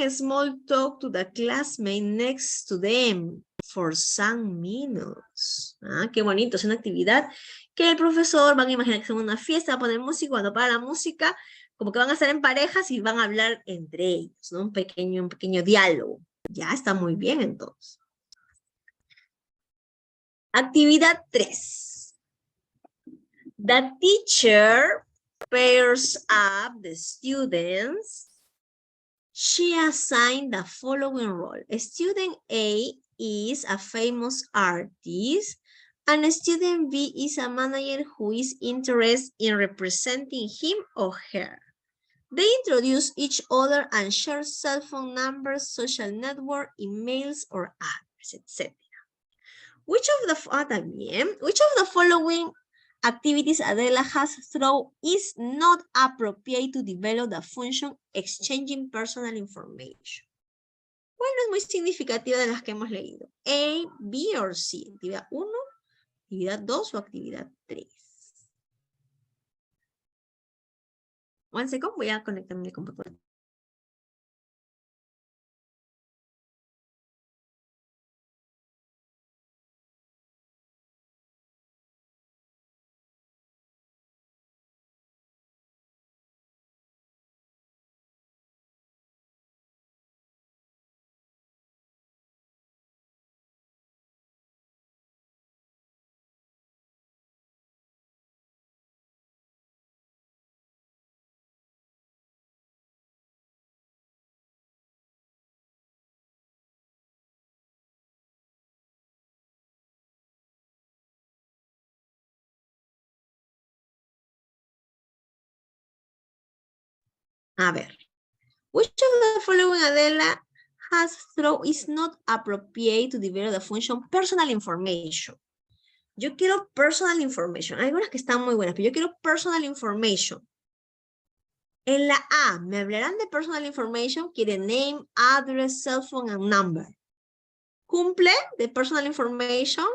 small talk to the classmate next to them for some minutes. Qué bonito, es una actividad que el profesor van a imaginar que es una fiesta, va a poner música, cuando para la música, como que van a estar en parejas y van a hablar entre ellos, ¿no? Un pequeño diálogo. Ya está muy bien entonces. Actividad 3. The teacher pairs up the students. She assigned the following role. Student A is a famous artist, and student B is a manager who is interested in representing him or her. They introduce each other and share cell phone numbers, social network, emails, or address, etc. Which of the following activities Adela has thought is not appropriate to develop the function exchanging personal information? ¿Cuál no es muy significativa de las que hemos leído? A, B o C. Actividad 1, Actividad 2 o actividad 3. One second, voy a conectarme al computador. A ver. Which of the following, Adela, has through is not appropriate to develop the function personal information? Yo quiero personal information. Hay algunas que están muy buenas, pero yo quiero personal information. En la A, me hablarán de personal information, quiere name, address, cell phone, and number. ¿Cumple de personal information?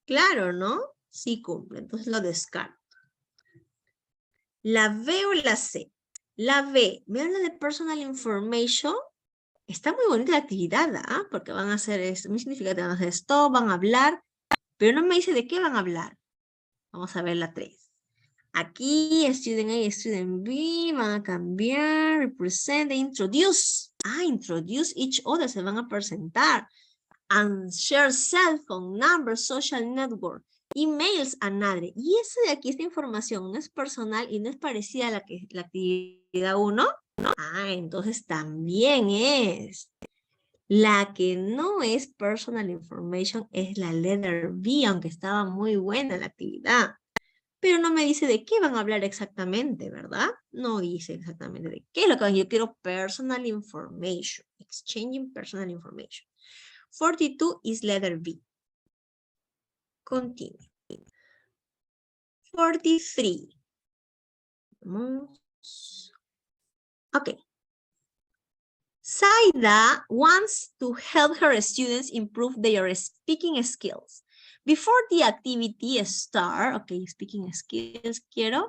Claro, ¿no? Sí cumple, entonces lo descarto. La B o la C. La B, me habla de personal information. Está muy bonita la actividad, ¿ah? Porque van a hacer esto, muy significa que van a hacer esto, van a hablar, pero no me dice de qué van a hablar. Vamos a ver la 3. Aquí, student A y student B van a cambiar, represent, introduce. Introduce each other, se van a presentar. And share cell phone, number, social network, emails, another. Y esa de aquí, esta información no es personal y no es parecida a la actividad 1. Entonces también es. La que no es personal information es la letter B, aunque estaba muy buena la actividad. Pero no me dice de qué van a hablar exactamente, ¿verdad? No dice exactamente de qué es lo que van. Yo quiero personal information. Exchanging personal information. 42 is letter B. Continue. 43. Vamos. Okay. Saida wants to help her students improve their speaking skills. Before the activity starts, okay, speaking skills, quiero.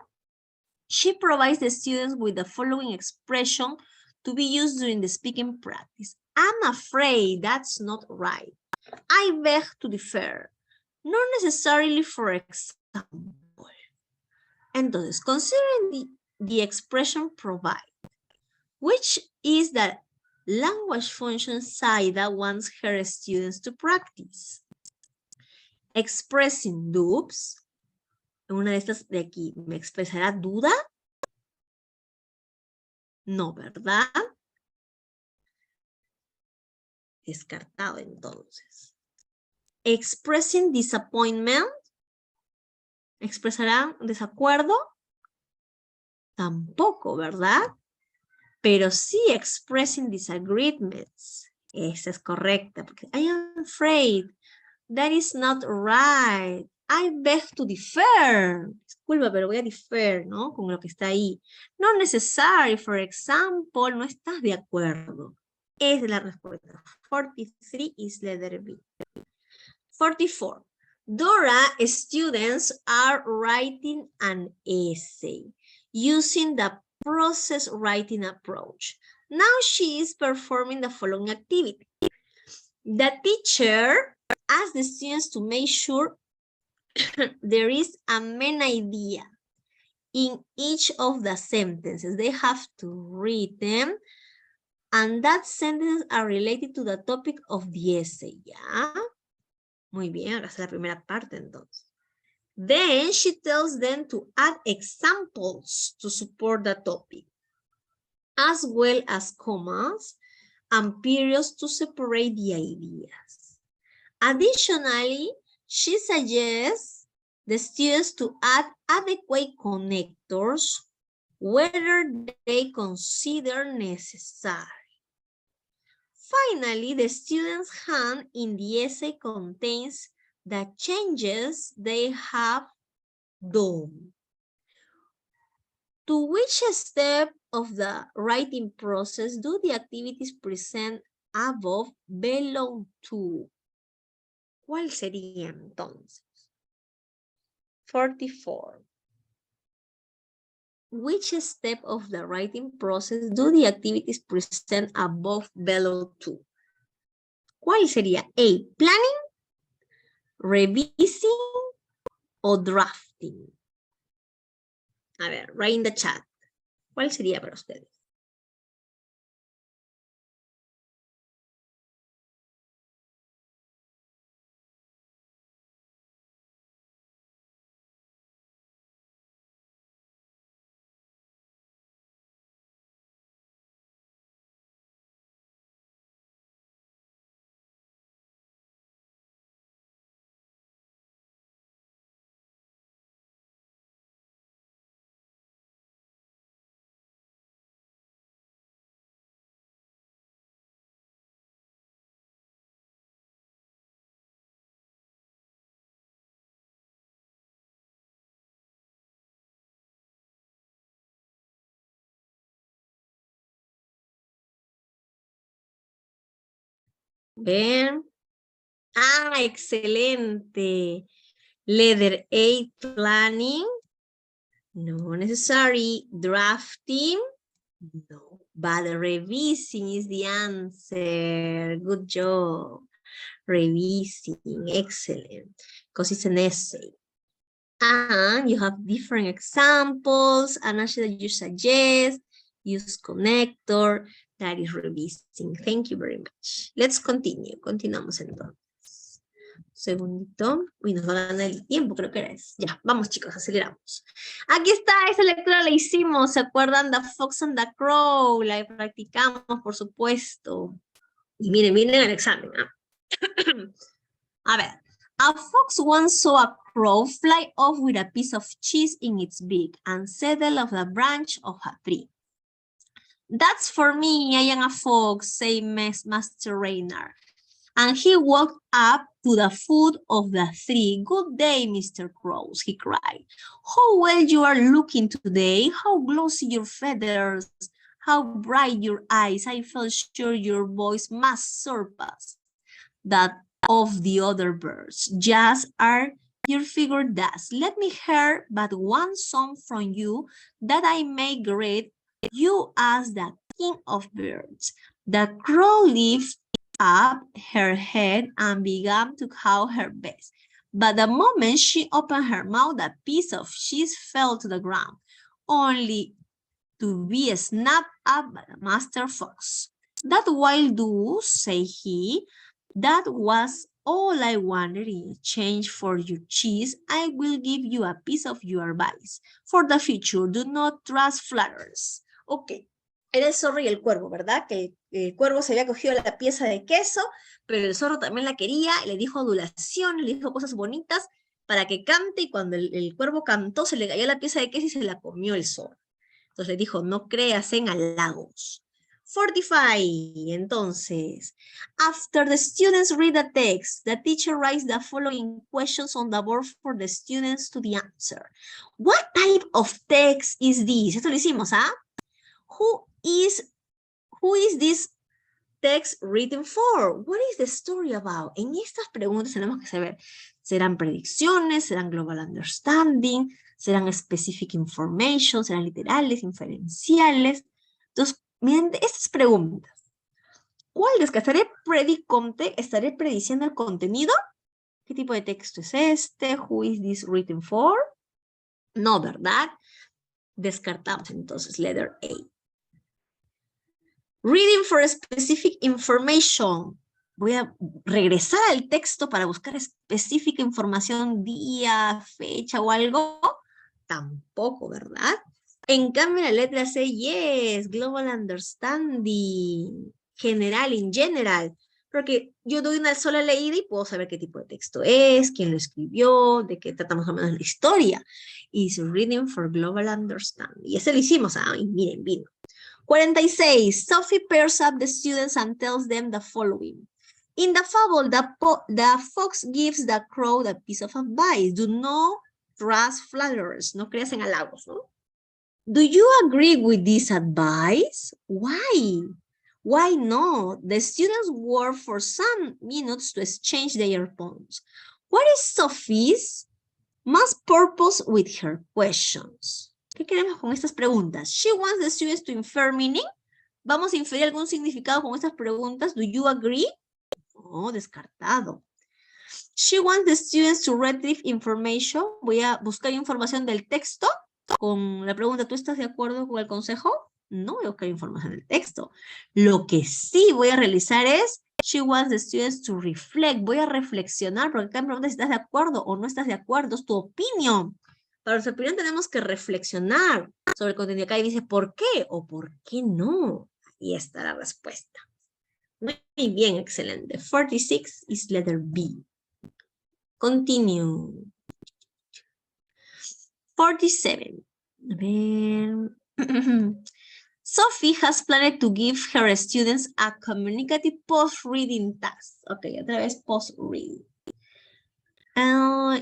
She provides the students with the following expression to be used during the speaking practice. I'm afraid that's not right. I beg to differ. Not necessarily, for example. Entonces, considering the expression provide, which is the language function Saida wants her students to practice. Expressing doubts. Una de estas de aquí, ¿me expresará duda? No, ¿verdad? Descartado entonces. Expressing disappointment. ¿Expresarán desacuerdo? Tampoco, ¿verdad? Pero sí expressing disagreements. Esa es correcta, porque I am afraid. That is not right. I beg to differ. Disculpa, pero voy a differ, ¿no? Con lo que está ahí. Not necessary, for example, no estás de acuerdo. Es la respuesta. 43 is letter B. 44. Dora, students are writing an essay using the process writing approach. Now she is performing the following activity. The teacher asks the students to make sure there is a main idea in each of the sentences. They have to read them, and that sentences are related to the topic of the essay, ¿ya? Muy bien, ahora es la primera parte entonces. Then she tells them to add examples to support the topic, as well as commas and periods to separate the ideas. Additionally, she suggests the students to add adequate connectors whether they consider necessary. Finally, the students' hand in the essay contains the changes they have done. To which step of the writing process do the activities present above belong to? ¿Cuál sería entonces? 44. Which step of the writing process do the activities present above below to? ¿Cuál sería? A, planning, revising, o drafting. A ver, write in the chat. ¿Cuál sería para ustedes? Ven. Ah, excelente. Letter A, planning. No necessary. Drafting. No. But revising is the answer. Good job. Revising. Excellent. Because it's an essay. And you have different examples. And actually you suggest. Use connector. That is revising. Thank you very much. Let's continue. Continuamos entonces. Segundito. Uy, nos va a ganar el tiempo, creo que era eso. Ya, vamos chicos, aceleramos. Aquí está, esta lectura la hicimos. ¿Se acuerdan? The Fox and the Crow. La practicamos, por supuesto. Y miren, miren el examen. ¿Eh? A ver. A fox once saw a crow fly off with a piece of cheese in its beak and settle on the branch of a tree. That's for me, I am a fox, said Master Reynard. And he walked up to the foot of the tree. Good day, Mr. Crow, he cried. How well you are looking today. How glossy your feathers. How bright your eyes. I felt sure your voice must surpass that of the other birds. Just as your figure does. Let me hear but one song from you that I may greet you as the king of birds. The crow lifted up her head and began to caw her best. But the moment she opened her mouth, a piece of cheese fell to the ground, only to be snapped up by the master fox. That will do, said he. That was all I wanted in exchange for your cheese. I will give you a piece of your advice. For the future, do not trust flatterers. Ok, era el zorro y el cuervo, ¿verdad? Que el cuervo se había cogido la pieza de queso, pero el zorro también la quería, y le dijo adulación, le dijo cosas bonitas para que cante, y cuando el cuervo cantó se le cayó la pieza de queso y se la comió el zorro. Entonces le dijo, no creas en halagos. 45, entonces, after the students read the text, the teacher writes the following questions on the board for the students to the answer. What type of text is this? Esto lo hicimos, ¿ah? Who is this text written for? What is the story about? En estas preguntas tenemos que saber, ¿serán predicciones? ¿Serán global understanding? ¿Serán specific information? ¿Serán literales, inferenciales? Entonces, miren estas preguntas. ¿Cuál es que estaré prediciendo el contenido? ¿Qué tipo de texto es este? Who is this written for? No, ¿verdad? Descartamos entonces letter A. Reading for specific information. Voy a regresar al texto para buscar específica información, día, fecha o algo. Tampoco, ¿verdad? En cambio, la letra C, yes, global understanding, general, in general. Porque yo doy una sola leída y puedo saber qué tipo de texto es, quién lo escribió, de qué trata más o menos la historia. Is reading for global understanding. Y ese lo hicimos, y miren, vino. 46. Sophie pairs up the students and tells them the following. In the fable, the fox gives the crow the piece of advice. Do not trust flatterers. No creas en halagos, ¿no? Do you agree with this advice? Why? Why not? The students work for some minutes to exchange their poems. What is Sophie's? Must purpose with her questions. ¿Qué queremos con estas preguntas? She wants the students to infer meaning. ¿Vamos a inferir algún significado con estas preguntas? Do you agree? No, descartado. She wants the students to retrieve information. Voy a buscar información del texto con la pregunta, ¿tú estás de acuerdo con el consejo? No voy a buscar información del texto. Lo que sí voy a realizar es, she wants the students to reflect. Voy a reflexionar, porque acá me pregunta si estás de acuerdo o no estás de acuerdo. Es tu opinión. Para nuestra opinión tenemos que reflexionar sobre el contenido. Acá y dice, ¿por qué o por qué no? Ahí está la respuesta. Muy bien, excelente. 46 is letter B. Continue. 47. A ver. Sophie has planned to give her students a communicative post-reading task. Ok, otra vez post-reading.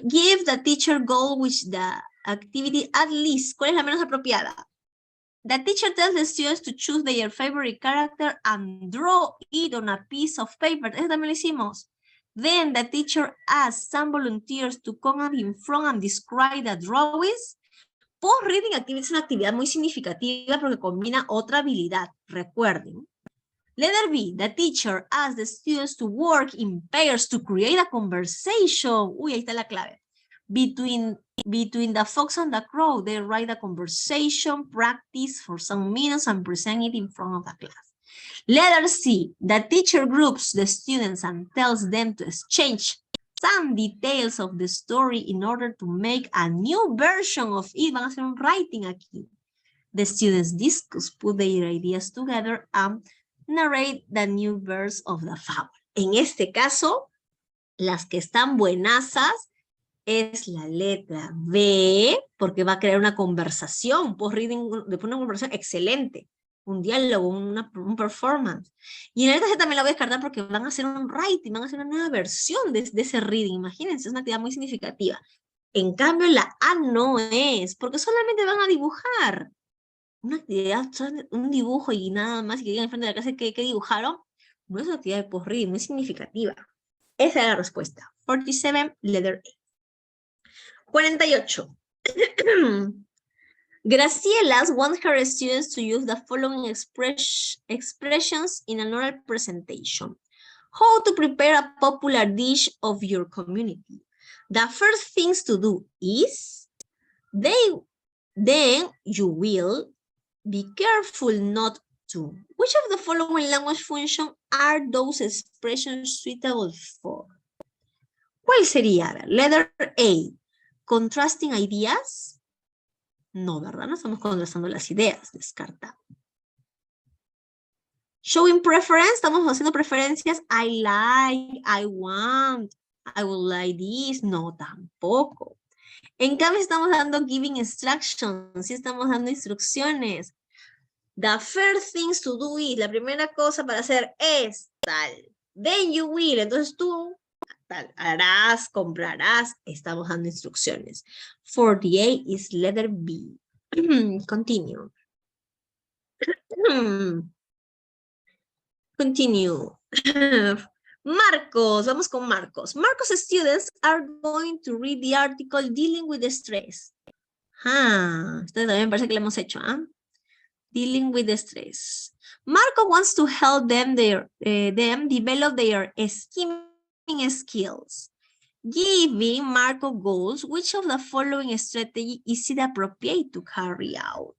Give the teacher goal which the activity at least. ¿Cuál es la menos apropiada? The teacher tells the students to choose their favorite character and draw it on a piece of paper. Eso también lo hicimos. Then the teacher asks some volunteers to come up in front and describe the drawings. Post-reading activity es una actividad muy significativa porque combina otra habilidad. Recuerden. Letter B, the teacher asks the students to work in pairs to create a conversation. Uy, ahí está la clave. Between the fox and the crow, they write a conversation, practice for some minutes, and present it in front of the class. Letter C, the teacher groups the students and tells them to exchange some details of the story in order to make a new version of it. Van a hacer un writing aquí. The students discuss, put their ideas together, and narrate the new verse of the fable. En este caso, las que están buenazas es la letra B, porque va a crear una conversación, post-reading, después una conversación excelente, un diálogo, un performance. Y en la letra C también la voy a descartar porque van a hacer un writing, van a hacer una nueva versión de ese reading, imagínense, es una actividad muy significativa. En cambio, la A no es, porque solamente van a dibujar. Una actividad, un dibujo y nada más, y que digan enfrente de la clase que dibujaron, no es una actividad de post-reading, muy significativa. Esa es la respuesta. 47, letter A. 48. Graciela wants her students to use the following expressions in an oral presentation. How to prepare a popular dish of your community. The first things to do is, then you will be careful not to. Which of the following language functions are those expressions suitable for? ¿Cuál sería? Letter A. Contrasting ideas. No, ¿verdad? No estamos contrastando las ideas. Descartado. Showing preference. Estamos haciendo preferencias. I like, I want, I would like this. No, tampoco. En cambio, estamos dando giving instructions. Sí, estamos dando instrucciones. The first things to do is. La primera cosa para hacer es tal. Then you will. Entonces tú tal, harás, comprarás. Estamos dando instrucciones. 48 is letter B. Continue. Continue. Marcos, vamos con Marcos. Marcos students are going to read the article dealing with the stress. Esto también parece que lo hemos hecho, Dealing with the stress. Marco wants to help them develop their scheming skills. Giving Marco goals, which of the following strategy is it appropriate to carry out?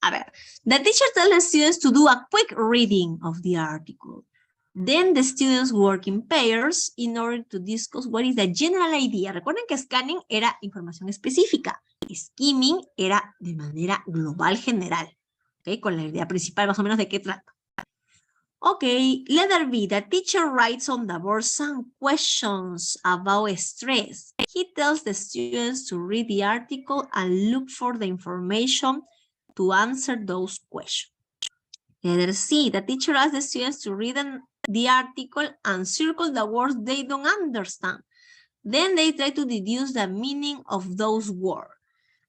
A ver, the teacher tells the students to do a quick reading of the article. Then the students work in pairs in order to discuss what is the general idea. Recuerden que scanning era información específica. Skimming era de manera global general. ¿Okay? Con la idea principal más o menos de qué trata. Okay, letter B. The teacher writes on the board some questions about stress. He tells the students to read the article and look for the information to answer those questions. Letter C. The teacher asks the students to read the article and circle the words they don't understand. Then they try to deduce the meaning of those words.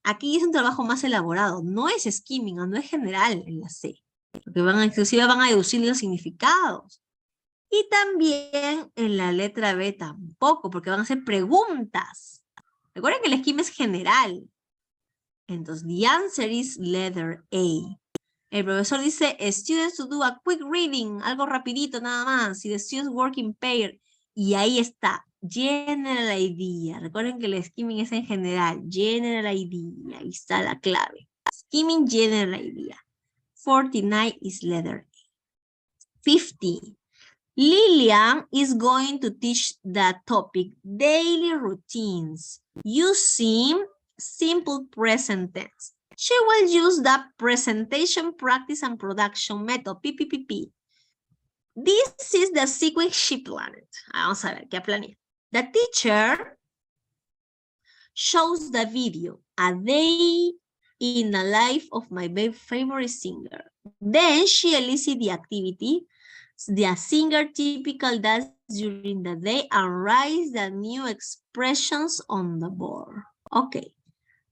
Aquí es un trabajo más elaborado. No es skimming, no es general en la C. Porque inclusive van a deducir los significados. Y también en la letra B tampoco, porque van a hacer preguntas. Recuerden que el esquema es general. Entonces, the answer is letter A. El profesor dice, students to do a quick reading, algo rapidito nada más. Y the students work in pair. Y ahí está, general idea. Recuerden que el skimming es en general, general idea. Ahí está la clave. Skimming, general idea. 49 is letter A. 50. Lilian is going to teach the topic daily routines using simple present tense. She will use the presentation, practice, and production method, PPPP. This is the sequence she planned. Vamos a ver, ¿qué planeé? The teacher shows the video, a day in the life of my favorite singer. Then she elicits the activity the singer typically does during the day and writes the new expressions on the board. Okay.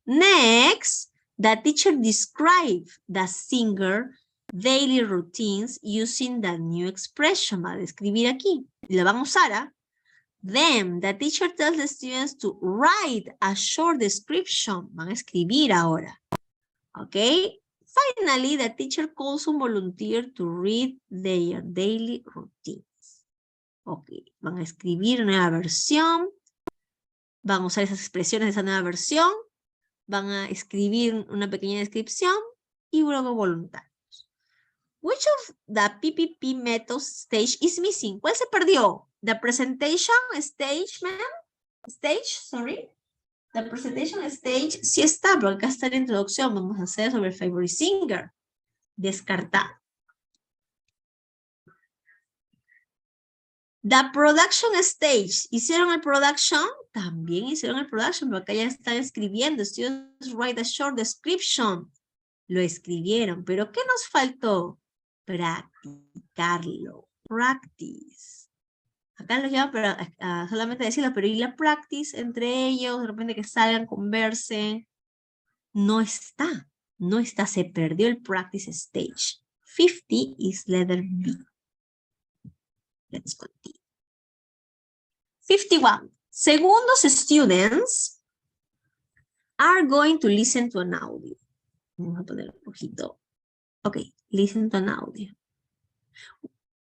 Next, the teacher describes the singer daily routines using the new expression. Va a describir aquí. Le van a usar. Then, the teacher tells the students to write a short description. Van a escribir ahora. Okay. Finally, the teacher calls on volunteer to read their daily routines. Ok, van a escribir una nueva versión. Van a usar esas expresiones de esa nueva versión. Van a escribir una pequeña descripción y luego voluntarios. Which of the PPP methods stage is missing? ¿Cuál se perdió? The presentation stage, ma'am? Stage, sorry. La presentation stage sí está, pero acá está la introducción. Vamos a hacer sobre el favorite singer. Descartar. The production stage. ¿Hicieron el production? También hicieron el production, pero acá ya están escribiendo. Students write a short description. Lo escribieron, pero ¿qué nos faltó? Practicarlo. Practice. Acá los llevan pero, solamente decirlo, pero y la practice entre ellos, de repente que salgan, conversen. No está, se perdió el practice stage. 50 is letter B. Let's continue. 51. Segundos students are going to listen to an audio. Vamos a poner un poquito. Okay, listen to an audio.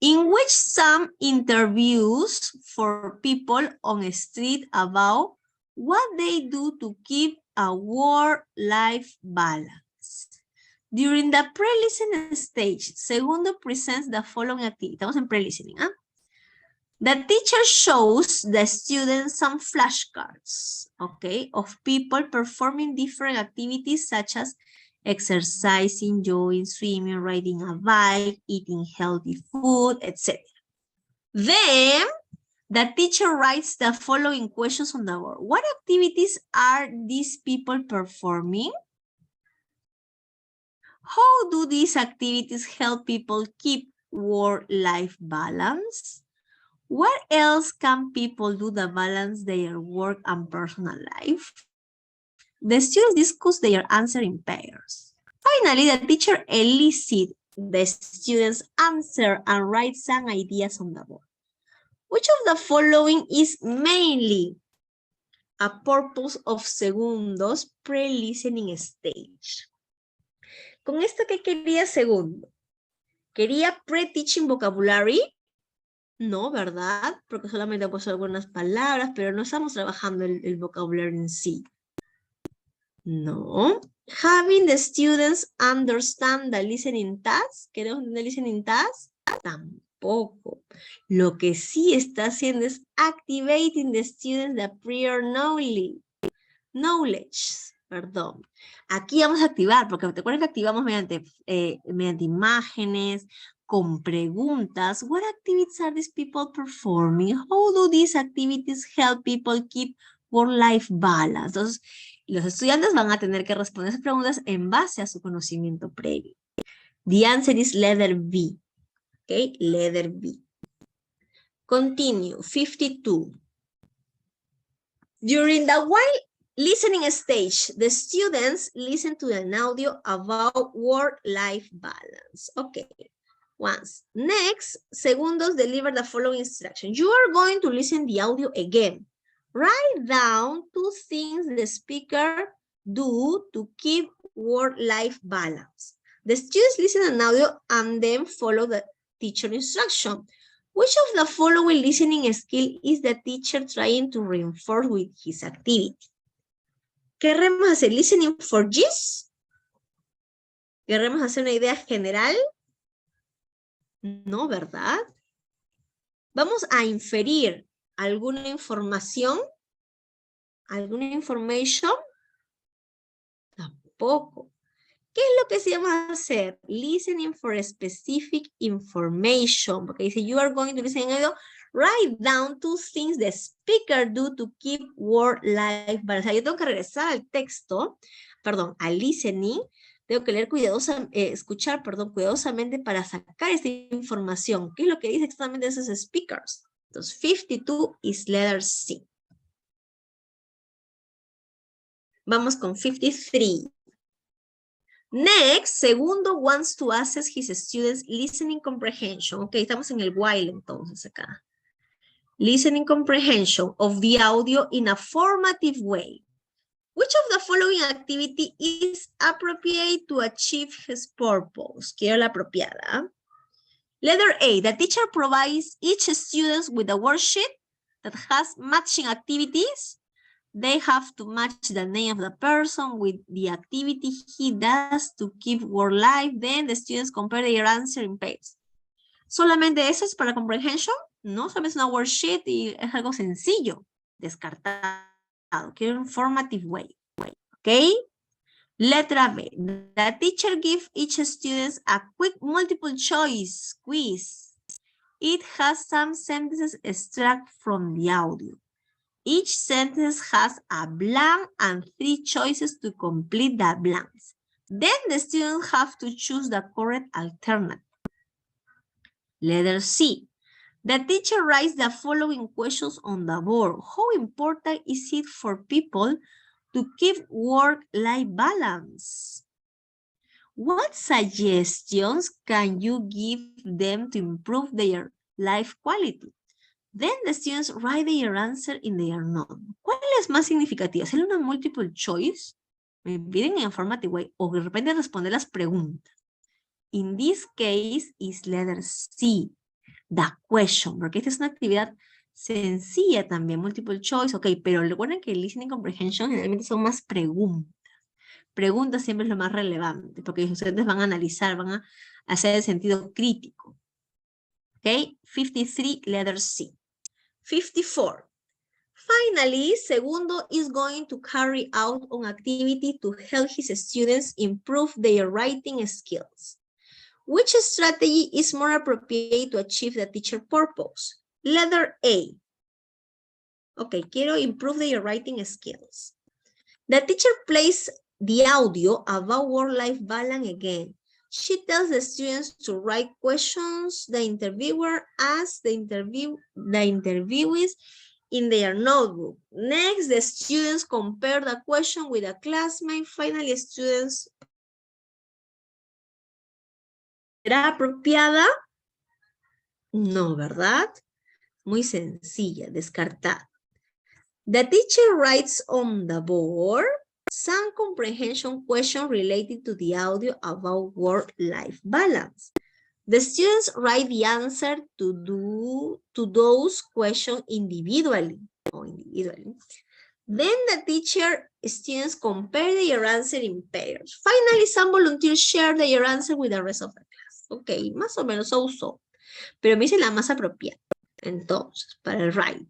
In which some interviews for people on a street about what they do to keep a work-life balance. During the pre-listening stage, Segundo presents the following activity. Estamos en pre-listening, ¿ah? The teacher shows the students some flashcards, okay, of people performing different activities such as exercising, jogging, swimming, riding a bike, eating healthy food, etc. Then, the teacher writes the following questions on the board. What activities are these people performing? How do these activities help people keep work-life balance? What else can people do to balance their work and personal life? The students discuss their answer in pairs. Finally, the teacher elicits the students' answer and writes some ideas on the board. Which of the following is mainly a purpose of Segundo's pre-listening stage? ¿Con esto qué quería Segundo? ¿Quería pre-teaching vocabulary? No, ¿verdad? Porque solamente he puesto algunas palabras, pero no estamos trabajando el vocabulario en sí. No. Having the students understand the listening task. ¿Queremos entender listening task? Tampoco. Lo que sí está haciendo es activating the students the prior knowledge. Perdón. Aquí vamos a activar, porque te acuerdas que activamos mediante imágenes, con preguntas. What activities are these people performing? How do these activities help people keep work-life balance? Entonces, los estudiantes van a tener que responder esas preguntas en base a su conocimiento previo. The answer is letter B. Okay, letter B. Continue, 52. During the while listening stage, the students listen to an audio about work-life balance. Okay. Once. Next, Segundos deliver the following instruction. You are going to listen the audio again. Write down 2 things the speaker do to keep work-life balance. The students listen an audio and then follow the teacher instruction. Which of the following listening skill is the teacher trying to reinforce with his activity? ¿Queremos hacer listening for gist? ¿Queremos hacer una idea general? No, ¿verdad? Vamos a inferir alguna información. ¿Alguna information? Tampoco. ¿Qué es lo que sí vamos a hacer? Listening for a specific information. Porque dice, you are going to listen in audio. Write down 2 things the speaker do to keep work-life balance. O sea, yo tengo que regresar al texto, perdón, al listening. Tengo que leer escuchar cuidadosamente para sacar esta información. ¿Qué es lo que dice exactamente esos speakers? Entonces, 52 is letter C. Vamos con 53. Next, segundo wants to assess his students' listening comprehension. Ok, estamos en el while entonces acá. Listening comprehension of the audio in a formative way. Which of the following activity is appropriate to achieve his purpose? Quiero la apropiada. Letter A, the teacher provides each student with a worksheet that has matching activities. They have to match the name of the person with the activity he does to keep work life. Then the students compare their answer in pairs. ¿Solamente eso es para comprehension? No, solamente es una worksheet y es algo sencillo. Descartado. Quiero un formative way. ¿Ok? Letra B. The teacher gives each student a quick multiple choice quiz. It has some sentences extract from the audio. Each sentence has a blank and 3 choices to complete the blanks. Then the students have to choose the correct alternative. Letter C. The teacher writes the following questions on the board. How important is it for people to keep work-life balance? What suggestions can you give them to improve their life quality? Then the students write their answer in their notebook. ¿Cuál es más significativa? ¿Hacer una multiple choice? Me piden en formative way. O de repente responder las preguntas. In this case is letter C. The question. Porque esta es una actividad sencilla también. Multiple choice. Ok, pero recuerden que el listening comprehension generalmente son más preguntas. Preguntas siempre es lo más relevante. Porque ustedes van a analizar, van a hacer el sentido crítico. Ok, 53 letter C. 54. Finally, segundo is going to carry out an activity to help his students improve their writing skills. Which strategy is more appropriate to achieve the teacher purpose? Letter A. Okay, quiero improve their writing skills. The teacher plays the audio about work-life balance again. She tells the students to write questions the interviewer asks the interviewees in their notebook. Next, the students compare the question with a classmate. Finally, students. ¿Será apropiada? No, ¿verdad? Muy sencilla, descartada. The teacher writes on the board some comprehension questions related to the audio about work-life balance. The students write the answer to those questions individually. Then the teacher, students compare their answer in pairs. Finally, some volunteers share their answer with the rest of the class. Ok, más o menos so. Pero me dice la más apropiada. Entonces, para el write.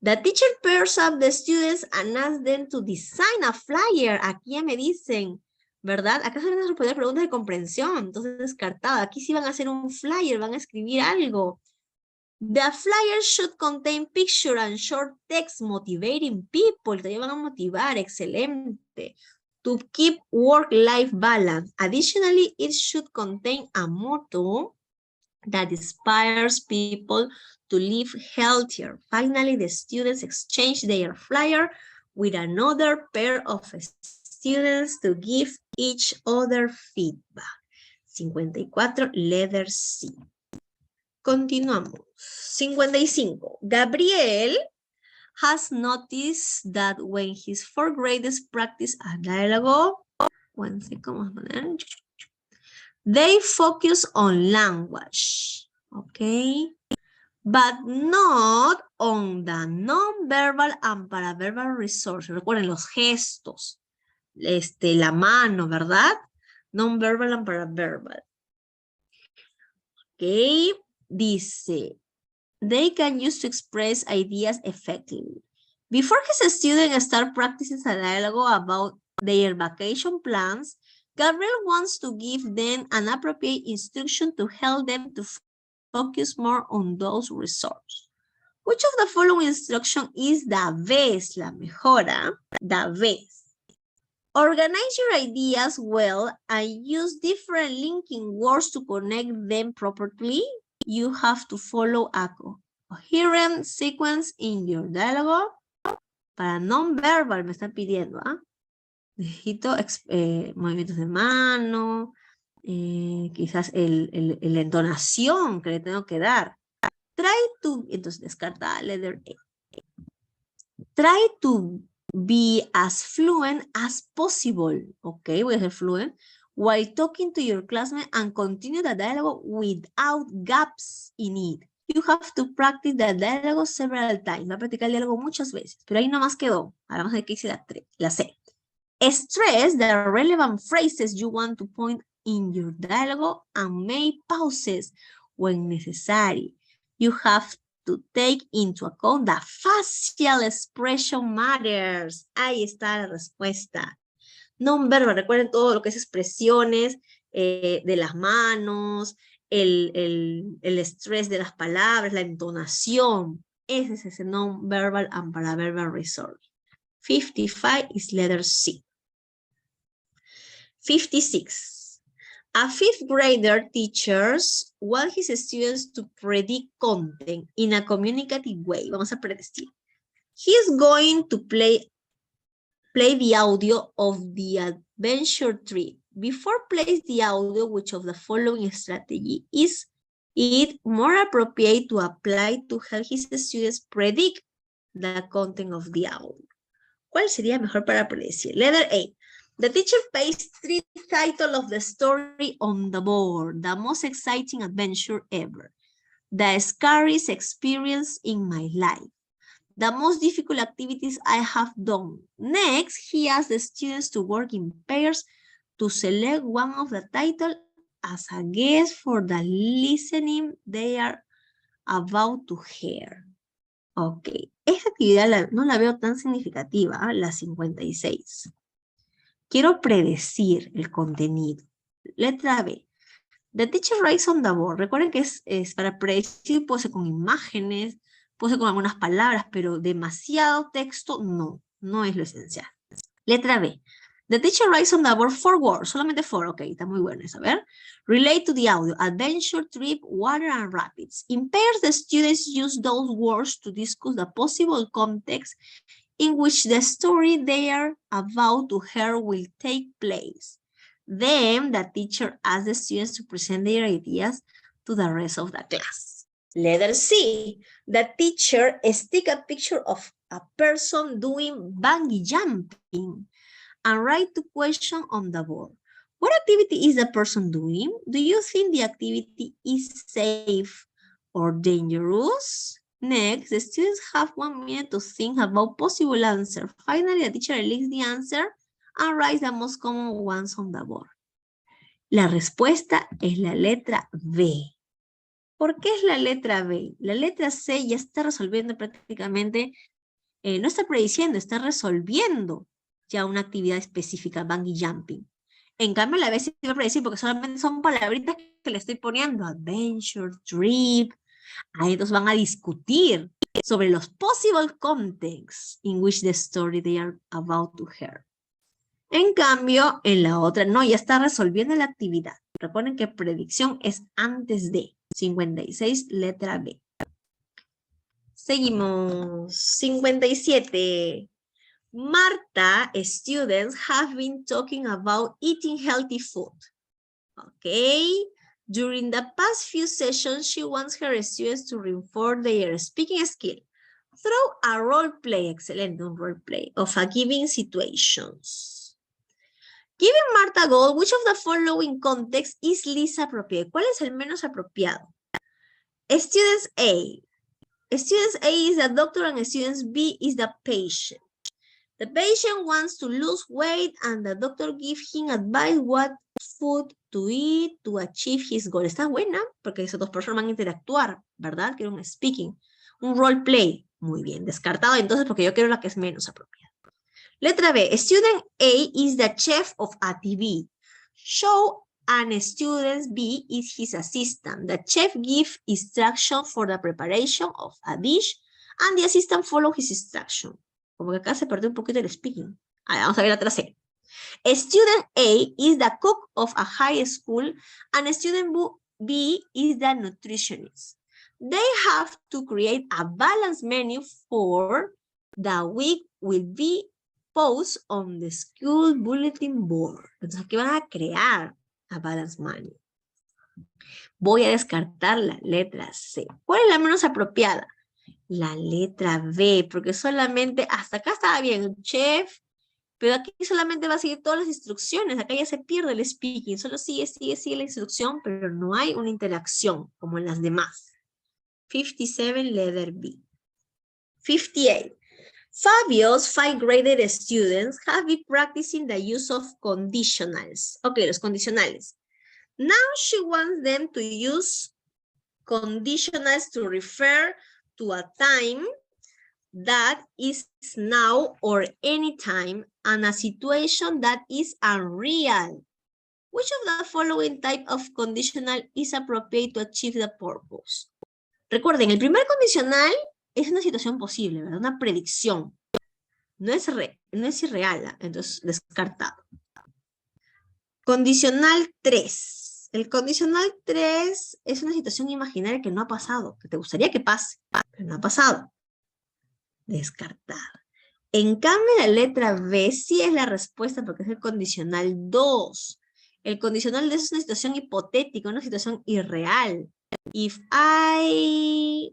The teacher pairs up the students and asks them to design a flyer. Aquí ya me dicen, ¿verdad? Acá se van a responder preguntas de comprensión, entonces descartado. Aquí sí van a hacer un flyer, van a escribir algo. The flyer should contain picture and short text motivating people. Te van a motivar, excelente. To keep work-life balance. Additionally, it should contain a motto that inspires people to live healthier. Finally, the students exchange their flyer with another pair of students to give each other feedback. 54, letter C. Continuamos. 55. Gabriel has noticed that when his fourth graders practice a dialogue, they focus on language, okay? But not on the non-verbal and paraverbal resources. Recuerden los gestos, la mano, ¿verdad? Non-verbal and paraverbal. Okay, dice, they can use to express ideas effectively. Before his students start practicing a dialogue about their vacation plans, Gabriel wants to give them an appropriate instruction to help them to focus more on those resources. Which of the following instruction is the best, la mejora, the best? Organize your ideas well and use different linking words to connect them properly. You have to follow a coherent sequence in your dialogue. Para non-verbal me están pidiendo, ¿ah? Necesito movimientos de mano, quizás la entonación que le tengo que dar. Try to, entonces descarta letter A. Try to be as fluent as possible. Ok, voy a ser fluent. While talking to your classmate and continue the dialogue without gaps in it. You have to practice the dialogue several times. Va a practicar el diálogo muchas veces. Pero ahí nomás quedó. Ahora vamos a ver qué dice la C. Stress the relevant phrases you want to point in your dialogue and make pauses when necessary. You have to take into account the facial expression matters. Ahí está la respuesta. Non-verbal, recuerden todo lo que es expresiones de las manos, el estrés de las palabras, la entonación. Ese es ese non-verbal and paraverbal resource. 55 is letter C. 56. A fifth grader teaches want his students to predict content in a communicative way. Vamos a predecir. He is going to play the audio of the adventure trip. Before plays the audio, which of the following strategy is it more appropriate to apply to help his students predict the content of the audio? ¿Cuál sería mejor para predecir? Letter A. The teacher pastes 3 titles of the story on the board. The most exciting adventure ever. The scariest experience in my life. The most difficult activities I have done. Next, he asks the students to work in pairs to select one of the titles as a guess for the listening they are about to hear. Ok, esta actividad no la veo tan significativa, la 56. Quiero predecir el contenido. Letra B. The teacher writes on the board. Recuerden que es para predecir, puede ser con imágenes, puede ser con algunas palabras, pero demasiado texto no es lo esencial. Letra B. The teacher writes on the board 4 words, solamente 4, ok, está muy bueno eso, a ver. Relate to the audio, adventure, trip, water, and rapids. In pairs, the students use those words to discuss the possible context in which the story they are about to hear will take place. Then, the teacher asks the students to present their ideas to the rest of the class. Letter C. The teacher sticks a picture of a person doing bungee jumping and write the question on the board. What activity is the person doing? Do you think the activity is safe or dangerous? Next, the students have 1 minute to think about possible answers. Finally, the teacher lists the answer and writes the most common ones on the board. La respuesta es la letra B. ¿Por qué es la letra B? La letra C ya está resolviendo prácticamente, no está prediciendo, está resolviendo ya una actividad específica, bungee jumping. En cambio, la B sí va a predecir porque solamente son palabritas que le estoy poniendo. Adventure, trip. Ahí entonces van a discutir sobre los possible contexts in which the story they are about to hear. En cambio, en la otra, no, ya está resolviendo la actividad. Recuerden que predicción es antes de 56, letra B. Seguimos. 57. Marta, students have been talking about eating healthy food. Okay. During the past few sessions, she wants her students to reinforce their speaking skill. Throw a role play, excelente, un role play, of a given situations. Given Martha goal, which of the following context is least appropriate? ¿Cuál es el menos apropiado? Students A. Students A is the doctor and students B is the patient. The patient wants to lose weight and the doctor gives him advice what food to eat to achieve his goal. Está buena porque esas dos personas van a interactuar, ¿verdad? Quiero un speaking. Un role play. Muy bien, descartado entonces porque yo quiero la que es menos apropiada. Letra B. Student A is the chef of a TV show and student B is his assistant. The chef gives instruction for the preparation of a dish and the assistant follows his instruction. Como que acá se perdió un poquito el speaking. Vamos a ver la letra C. Student A is the cook of a high school and student B is the nutritionist. They have to create a balanced menu for the week will be posted on the school bulletin board. Entonces aquí van a crear a balanced menu. Voy a descartar la letra C. ¿Cuál es la menos apropiada? La letra B, porque solamente hasta acá estaba bien, chef, pero aquí solamente va a seguir todas las instrucciones. Acá ya se pierde el speaking, solo sigue la instrucción, pero no hay una interacción como en las demás. 57, letter B. 58. Fabio's 5th graded students have been practicing the use of conditionals. Ok, los condicionales. Now she wants them to use conditionals to refer to a time that is now or anytime and a situation that is unreal. Which of the following type of conditional is appropriate to achieve the purpose? Recuerden, el primer condicional es una situación posible, ¿verdad? Una predicción. No es irreal, entonces descartado. Condicional 3. El condicional 3 es una situación imaginaria que no ha pasado, que te gustaría que pase, pero no ha pasado. Descartada. En cambio, la letra B sí es la respuesta porque es el condicional 2. El condicional 2 es una situación hipotética, una situación irreal. If I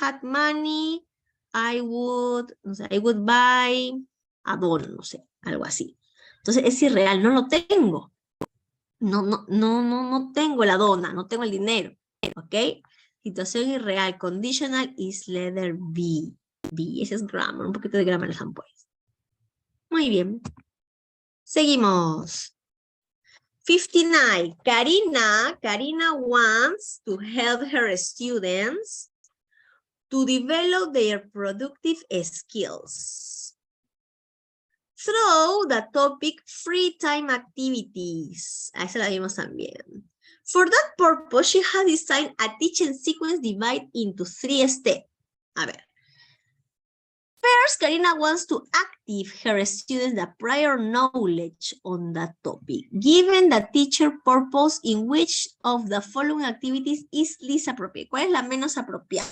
had money, I would buy a don, no sé, algo así. Entonces es irreal, no lo tengo. No tengo la dona, no tengo el dinero. ¿Ok? Situación irreal. Conditional is letter B. B, ese es grammar, un poquito de grammar les han puesto. Muy bien. Seguimos. 59. Karina wants to help her students to develop their productive skills. Through the topic free time activities. A esa la vimos también. For that purpose, she has designed a teaching sequence divided into 3 steps. A ver. First, Karina wants to active her students the prior knowledge on that topic, given the teacher purpose in which of the following activities is least appropriate. ¿Cuál es la menos apropiada?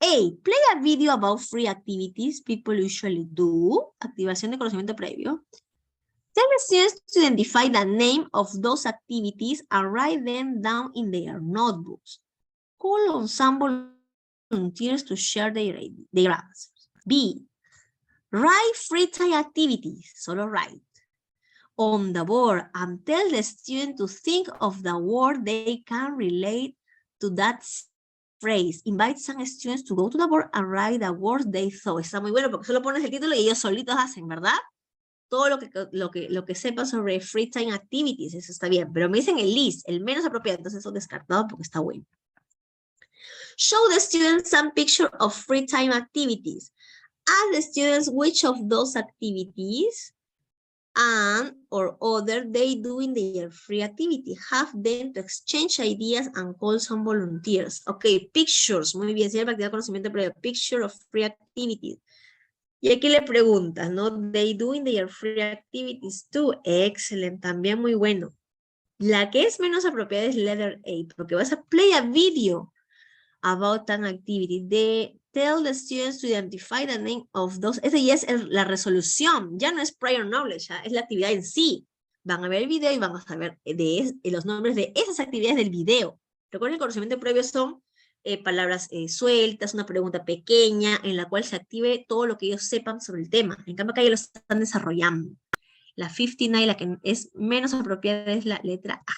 A, play a video about free activities people usually do. Activación de conocimiento previo. Tell the students to identify the name of those activities and write them down in their notebooks. Call on some volunteers to share their answers. B, write free time activities, solo write, on the board and tell the student to think of the word they can relate to that phrase. Invite some students to go to the board and write the words they thought. Está muy bueno porque solo pones el título y ellos solitos hacen, ¿verdad? Todo lo que sepan sobre free time activities, eso está bien. Pero me dicen el least, el menos apropiado, entonces eso descartado porque está bueno. Show the students some picture of free time activities. Ask the students which of those activities and or other they do in their free activity. Have them to exchange ideas and call some volunteers. Okay, pictures. Muy bien, señor, practicar conocimiento previo. Picture of free activities. Y aquí le preguntas, ¿no? They do in their free activities too. Excellent, también muy bueno. La que es menos apropiada es letter A, porque vas a play a video about an activity. They tell the students to identify the name of those. Esa ya es la resolución, ya no es prior knowledge, ¿ya? Es la actividad en sí. Van a ver el video y van a saber los nombres de esas actividades del video. Recuerden, el conocimiento previo son palabras sueltas, una pregunta pequeña en la cual se active todo lo que ellos sepan sobre el tema. En cambio, acá ya lo están desarrollando. La 59, la que es menos apropiada, es la letra A.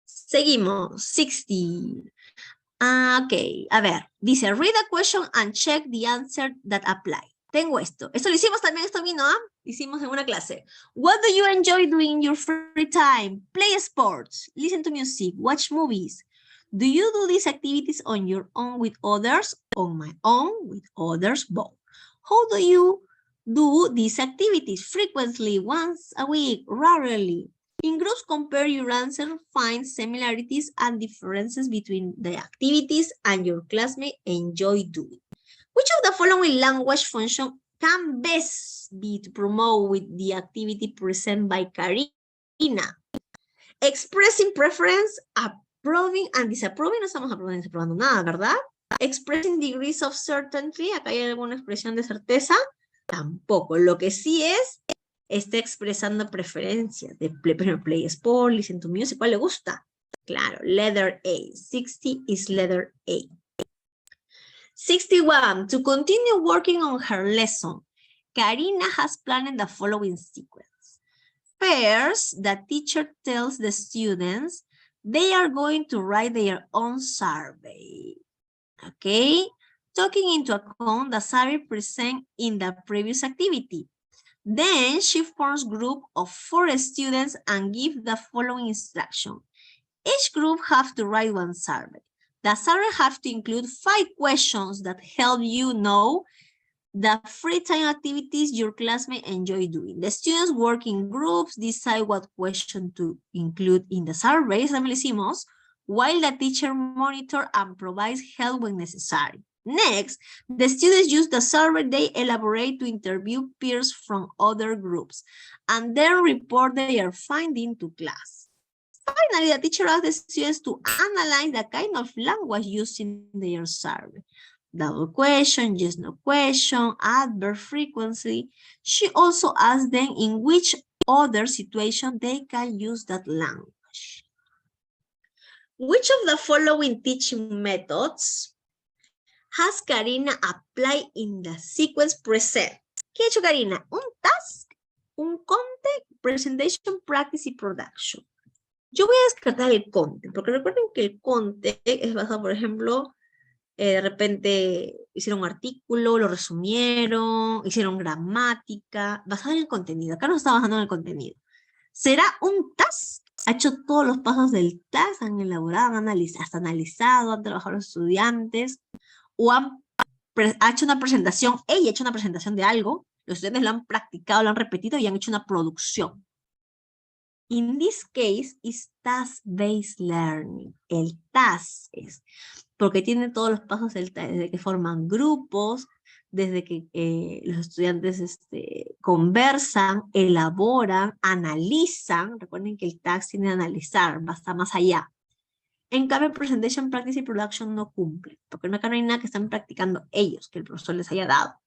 Seguimos, 60. Ok, a ver, dice, read a question and check the answer that apply. Tengo esto. Esto lo hicimos también, esto vino, ¿ah? Hicimos en una clase. What do you enjoy doing in your free time? Play sports, listen to music, watch movies. Do you do these activities on your own with others? On my own, with others, both. How do you do these activities? Frequently, once a week, rarely. In groups, compare your answer, find similarities and differences between the activities and your classmates enjoy doing. Which of the following language function can best be to promote with the activity presented by Karina? Expressing preference, approving and disapproving. No estamos aprobando ni desaprobando nada, ¿verdad? Expressing degrees of certainty. Acá hay alguna expresión de certeza. Tampoco. Lo que sí es, está expresando preferencias de play sport, listen to music. ¿Cuál le gusta? Claro, letter A. 60 is letter A. 61. To continue working on her lesson, Karina has planned the following sequence. First, the teacher tells the students they are going to write their own survey. Okay? Taking into account the survey present in the previous activity. Then she forms a group of 4 students and gives the following instruction. Each group have to write one survey. The survey have to include 5 questions that help you know the free time activities your classmates enjoy doing. The students work in groups, decide what question to include in the surveys, while the teacher monitors and provides help when necessary. Next, the students use the survey they elaborate to interview peers from other groups and then report their findings to class. Finally, the teacher asks the students to analyze the kind of language used in their survey. Double question, yes, no question, adverb frequency. She also asks them in which other situation they can use that language. Which of the following teaching methods has Karina applied in the sequence present? ¿Qué ha hecho Karina? Un task, un content, presentation, practice y production. Yo voy a descartar el content, porque recuerden que el content es basado, por ejemplo, de repente hicieron un artículo, lo resumieron, hicieron gramática, basado en el contenido. Acá no está basando en el contenido. ¿Será un task? Ha hecho todos los pasos del task, han elaborado, hasta analizado, han trabajado los estudiantes, o ha hecho una presentación, ella ha hecho una presentación de algo, los estudiantes lo han practicado, lo han repetido y han hecho una producción. In this case, is task-based learning. El task es, porque tiene todos los pasos del task, desde que forman grupos, desde que los estudiantes conversan, elaboran, analizan. Recuerden que el task tiene que analizar, va hasta más allá. En cambio, presentation, practice y production no cumple, porque acá no hay nada que están practicando ellos, que el profesor les haya dado.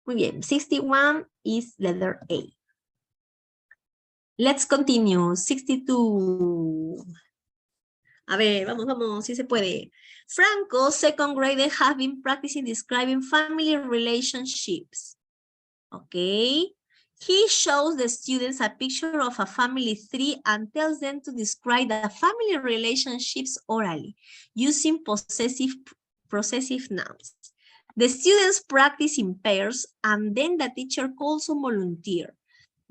Muy bien, 61 is letter A. Let's continue. 62. A ver, vamos, si se puede. Franco, second grader, have been practicing describing family relationships. Okay. He shows the students a picture of a family tree and tells them to describe the family relationships orally, using possessive nouns. The students practice in pairs, and then the teacher calls a volunteer.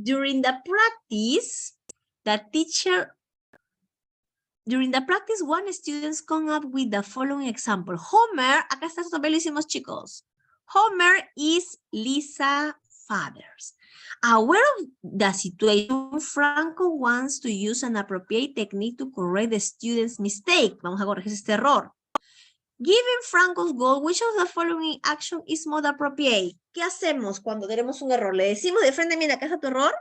During the practice, one student comes up with the following example. Homer, acá está su papel, hicimos chicos. Homer is Lisa's father. Aware of the situation, Franco wants to use an appropriate technique to correct the student's mistake. Vamos a corregir este error. Given Franco's goal, which of the following action is more appropriate? ¿Qué hacemos cuando tenemos un error? ¿Le decimos de frente, mira, acá está tu error?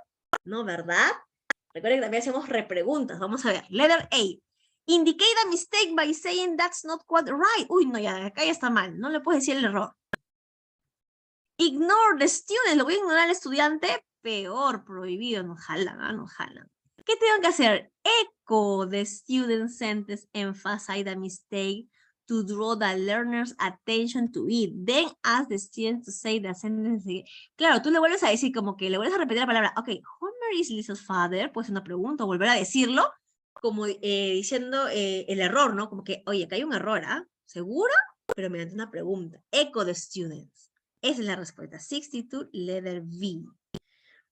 No, ¿verdad? Recuerden que también hacemos repreguntas. Vamos a ver. Letter A. Indicate a mistake by saying that's not quite right. Uy, no, ya, acá ya está mal. No le puedes decir el error. Ignore the student. Lo voy a ignorar al estudiante. Peor, prohibido. No jalan, no jalan. ¿Qué tengo que hacer? Echo the student sentence, emphasize the mistake to draw the learner's attention to it. Then ask the student to say the sentence. Claro, tú le vuelves a decir como que le vuelves a repetir la palabra. Ok, Homer is Lisa's father. Pues una pregunta, o volver a decirlo como diciendo el error, ¿no? Como que, oye, acá hay un error, ¿ah? ¿Seguro? Pero mediante una pregunta. Echo the students. Esa es la respuesta. 62, letter B.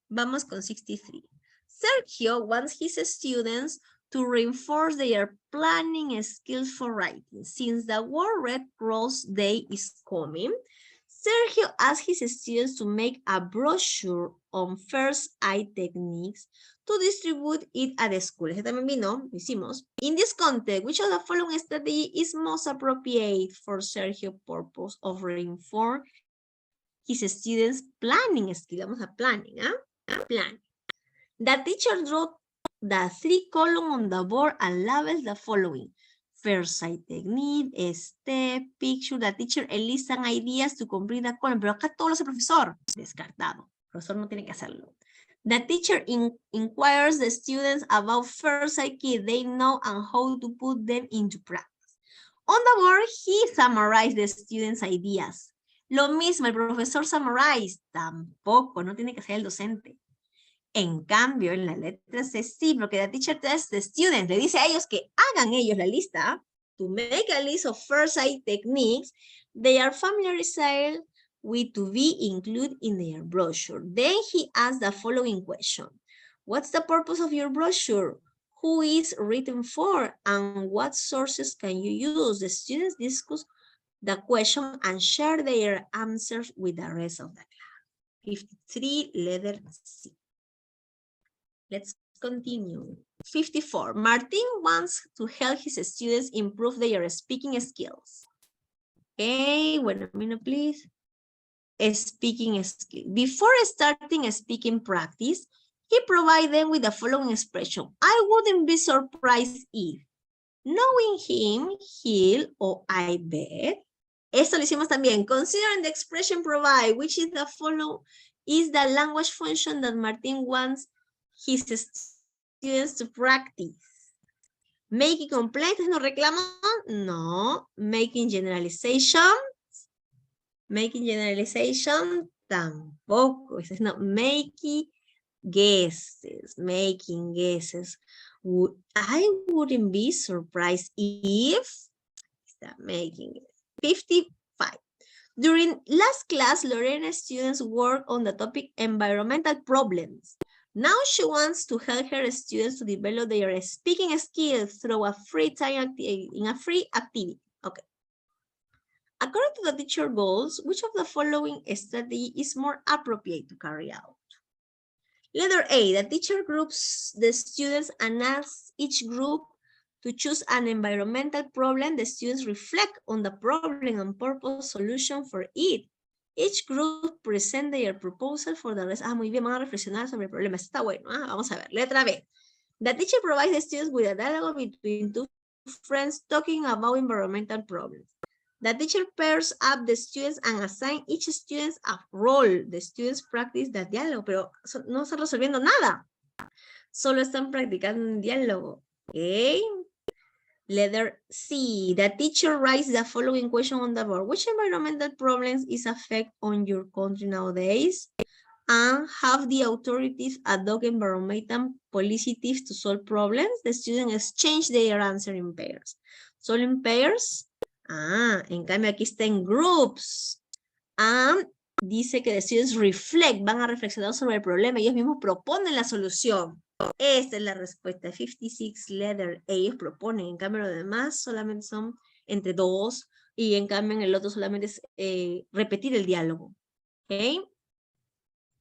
Vamos con 63. Sergio wants his students to reinforce their planning skills for writing. Since the World Red Cross Day is coming, Sergio asked his students to make a brochure on first aid techniques to distribute it at the school. Ese también vino, lo hicimos. In this context, which of the following strategy is most appropriate for Sergio's purpose of reinforcing his students' planning skill? Vamos a planning, ¿ah? Plan. The teacher drew the 3 columns on the board and labels the following. First sight technique, step, picture. The teacher enlistan ideas to complete the column. Pero acá todo lo hace el profesor. Descartado. El profesor no tiene que hacerlo. The teacher inquires the students about first sight key they know and how to put them into practice. On the board, he summarized the students' ideas. Lo mismo, el profesor summarize. Tampoco, no tiene que ser el docente. En cambio, en la letra C sí, porque the teacher tells the students, le dice a ellos que hagan ellos la lista. To make a list of first aid techniques, they are familiarized with to be included in their brochure. Then he asks the following question. What's the purpose of your brochure? Who is written for? And what sources can you use? The students discuss the question and share their answers with the rest of the class. 53, letter C. Let's continue. 54. Martin wants to help his students improve their speaking skills. Okay, bueno, minute, please. Speaking skill. Before starting a speaking practice, he provided them with the following expression. I wouldn't be surprised if. Knowing him, he'll or I bet. Esto lo hicimos también. Considering the expression provide, which is the follow, is the language function that Martin wants his students to practice. Making complaints, ¿no reclamo? No. Making generalization. Making generalization, tampoco. It's not making guesses. Making guesses. I wouldn't be surprised if. Stop making it. 55. During last class, Lorena's students worked on the topic environmental problems. Now she wants to help her students to develop their speaking skills through a free activity. Okay. According to the teacher goals, which of the following strategy is more appropriate to carry out? Letter A, the teacher groups the students and asks each group to choose an environmental problem. The students reflect on the problem and propose solution for it. Each group present their proposal for the rest. Muy bien, van a reflexionar sobre el problema. Está bueno. Vamos a ver. Letra B. The teacher provides the students with a dialogue between two friends talking about environmental problems. The teacher pairs up the students and assign each student a role. The students practice the dialogue, pero no están resolviendo nada. Solo están practicando un diálogo. Okay. Letter C. The teacher writes the following question on the board. Which environmental problems is affect on your country nowadays? And have the authorities adopt environmental policies to solve problems? The students exchange their answer in pairs. Solo in pairs. En cambio aquí está en groups. Dice que the students reflect, van a reflexionar sobre el problema, ellos mismos proponen la solución. Esta es la respuesta. 56, letter A. Ellos proponen, en cambio los demás solamente son entre dos, y en cambio en el otro solamente es repetir el diálogo. Ok.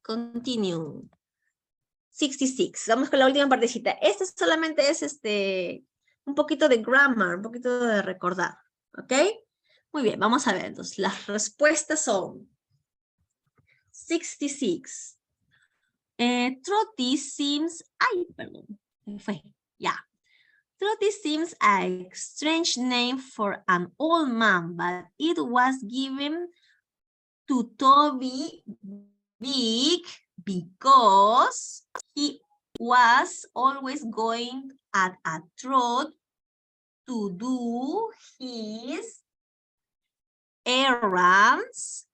Continue. 66. Vamos con la última partecita. Esta solamente es un poquito de grammar, un poquito de recordar. ¿Ok? Muy bien, vamos a ver. Entonces, las respuestas son 66. Trotty seems... Ay, perdón. Fue. Ya. Trotty seems a strange name for an old man, but it was given to Toby Big because he was always going at a trot to do his errands,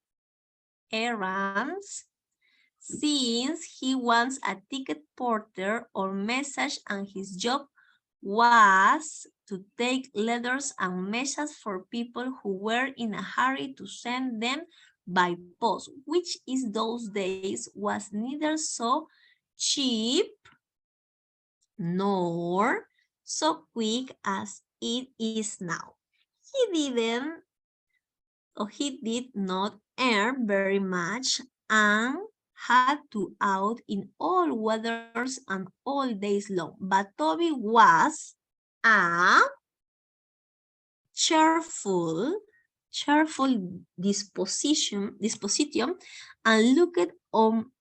since he was a ticket porter or message and his job was to take letters and messages for people who were in a hurry to send them by post, which is those days was neither so cheap nor so quick as it is now. He did not earn very much and had to out in all weathers and all days long. But Toby was a cheerful disposition and looked on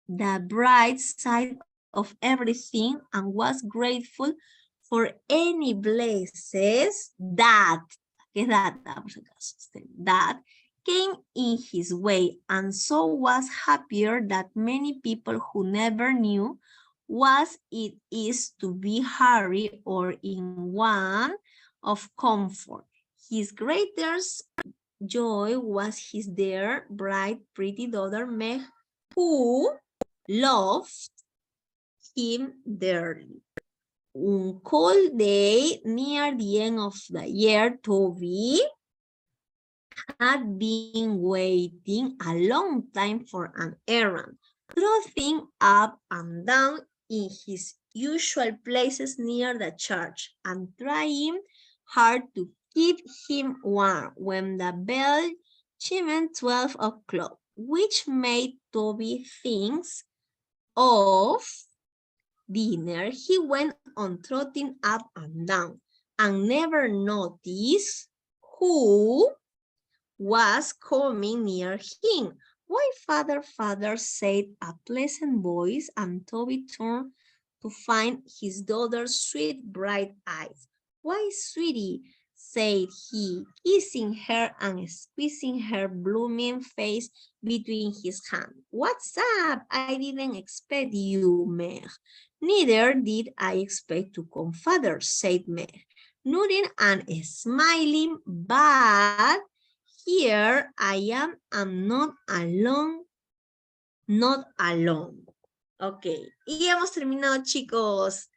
the bright side of everything and was grateful for any blessings that came in his way, and so was happier that many people who never knew what it is to be hurry or in want of comfort. His greatest joy was his dear, bright, pretty daughter Meg, who loved him dearly. Un cold day near the end of the year, Toby had been waiting a long time for an errand, trotting up and down in his usual places near the church and trying hard to keep him warm when the bell chimed 12 o'clock, which made Toby think of dinner. He went on trotting up and down and never noticed who was coming near him. Why, father, said a pleasant voice, and Toby turned to find his daughter's sweet, bright eyes. Why, sweetie, said he, kissing her and squeezing her blooming face between his hands. What's up? I didn't expect you, Meg. Neither did I expect to come, father, said Meg, nodding and smiling, but here I am, I'm not alone, Ok, y hemos terminado, chicos.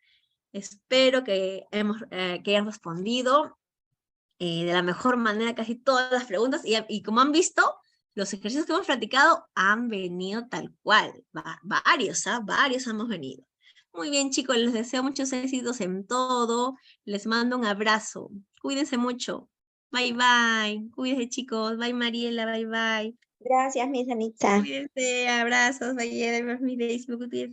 Espero que hayan respondido de la mejor manera casi todas las preguntas. Y como han visto, los ejercicios que hemos practicado han venido tal cual. Varios hemos venido. Muy bien, chicos, les deseo muchos éxitos en todo. Les mando un abrazo. Cuídense mucho. Bye, bye. Cuídense, chicos. Bye, Mariela. Bye, bye. Gracias, Miss Anita. Cuídense. Abrazos. Bye, bye, bye.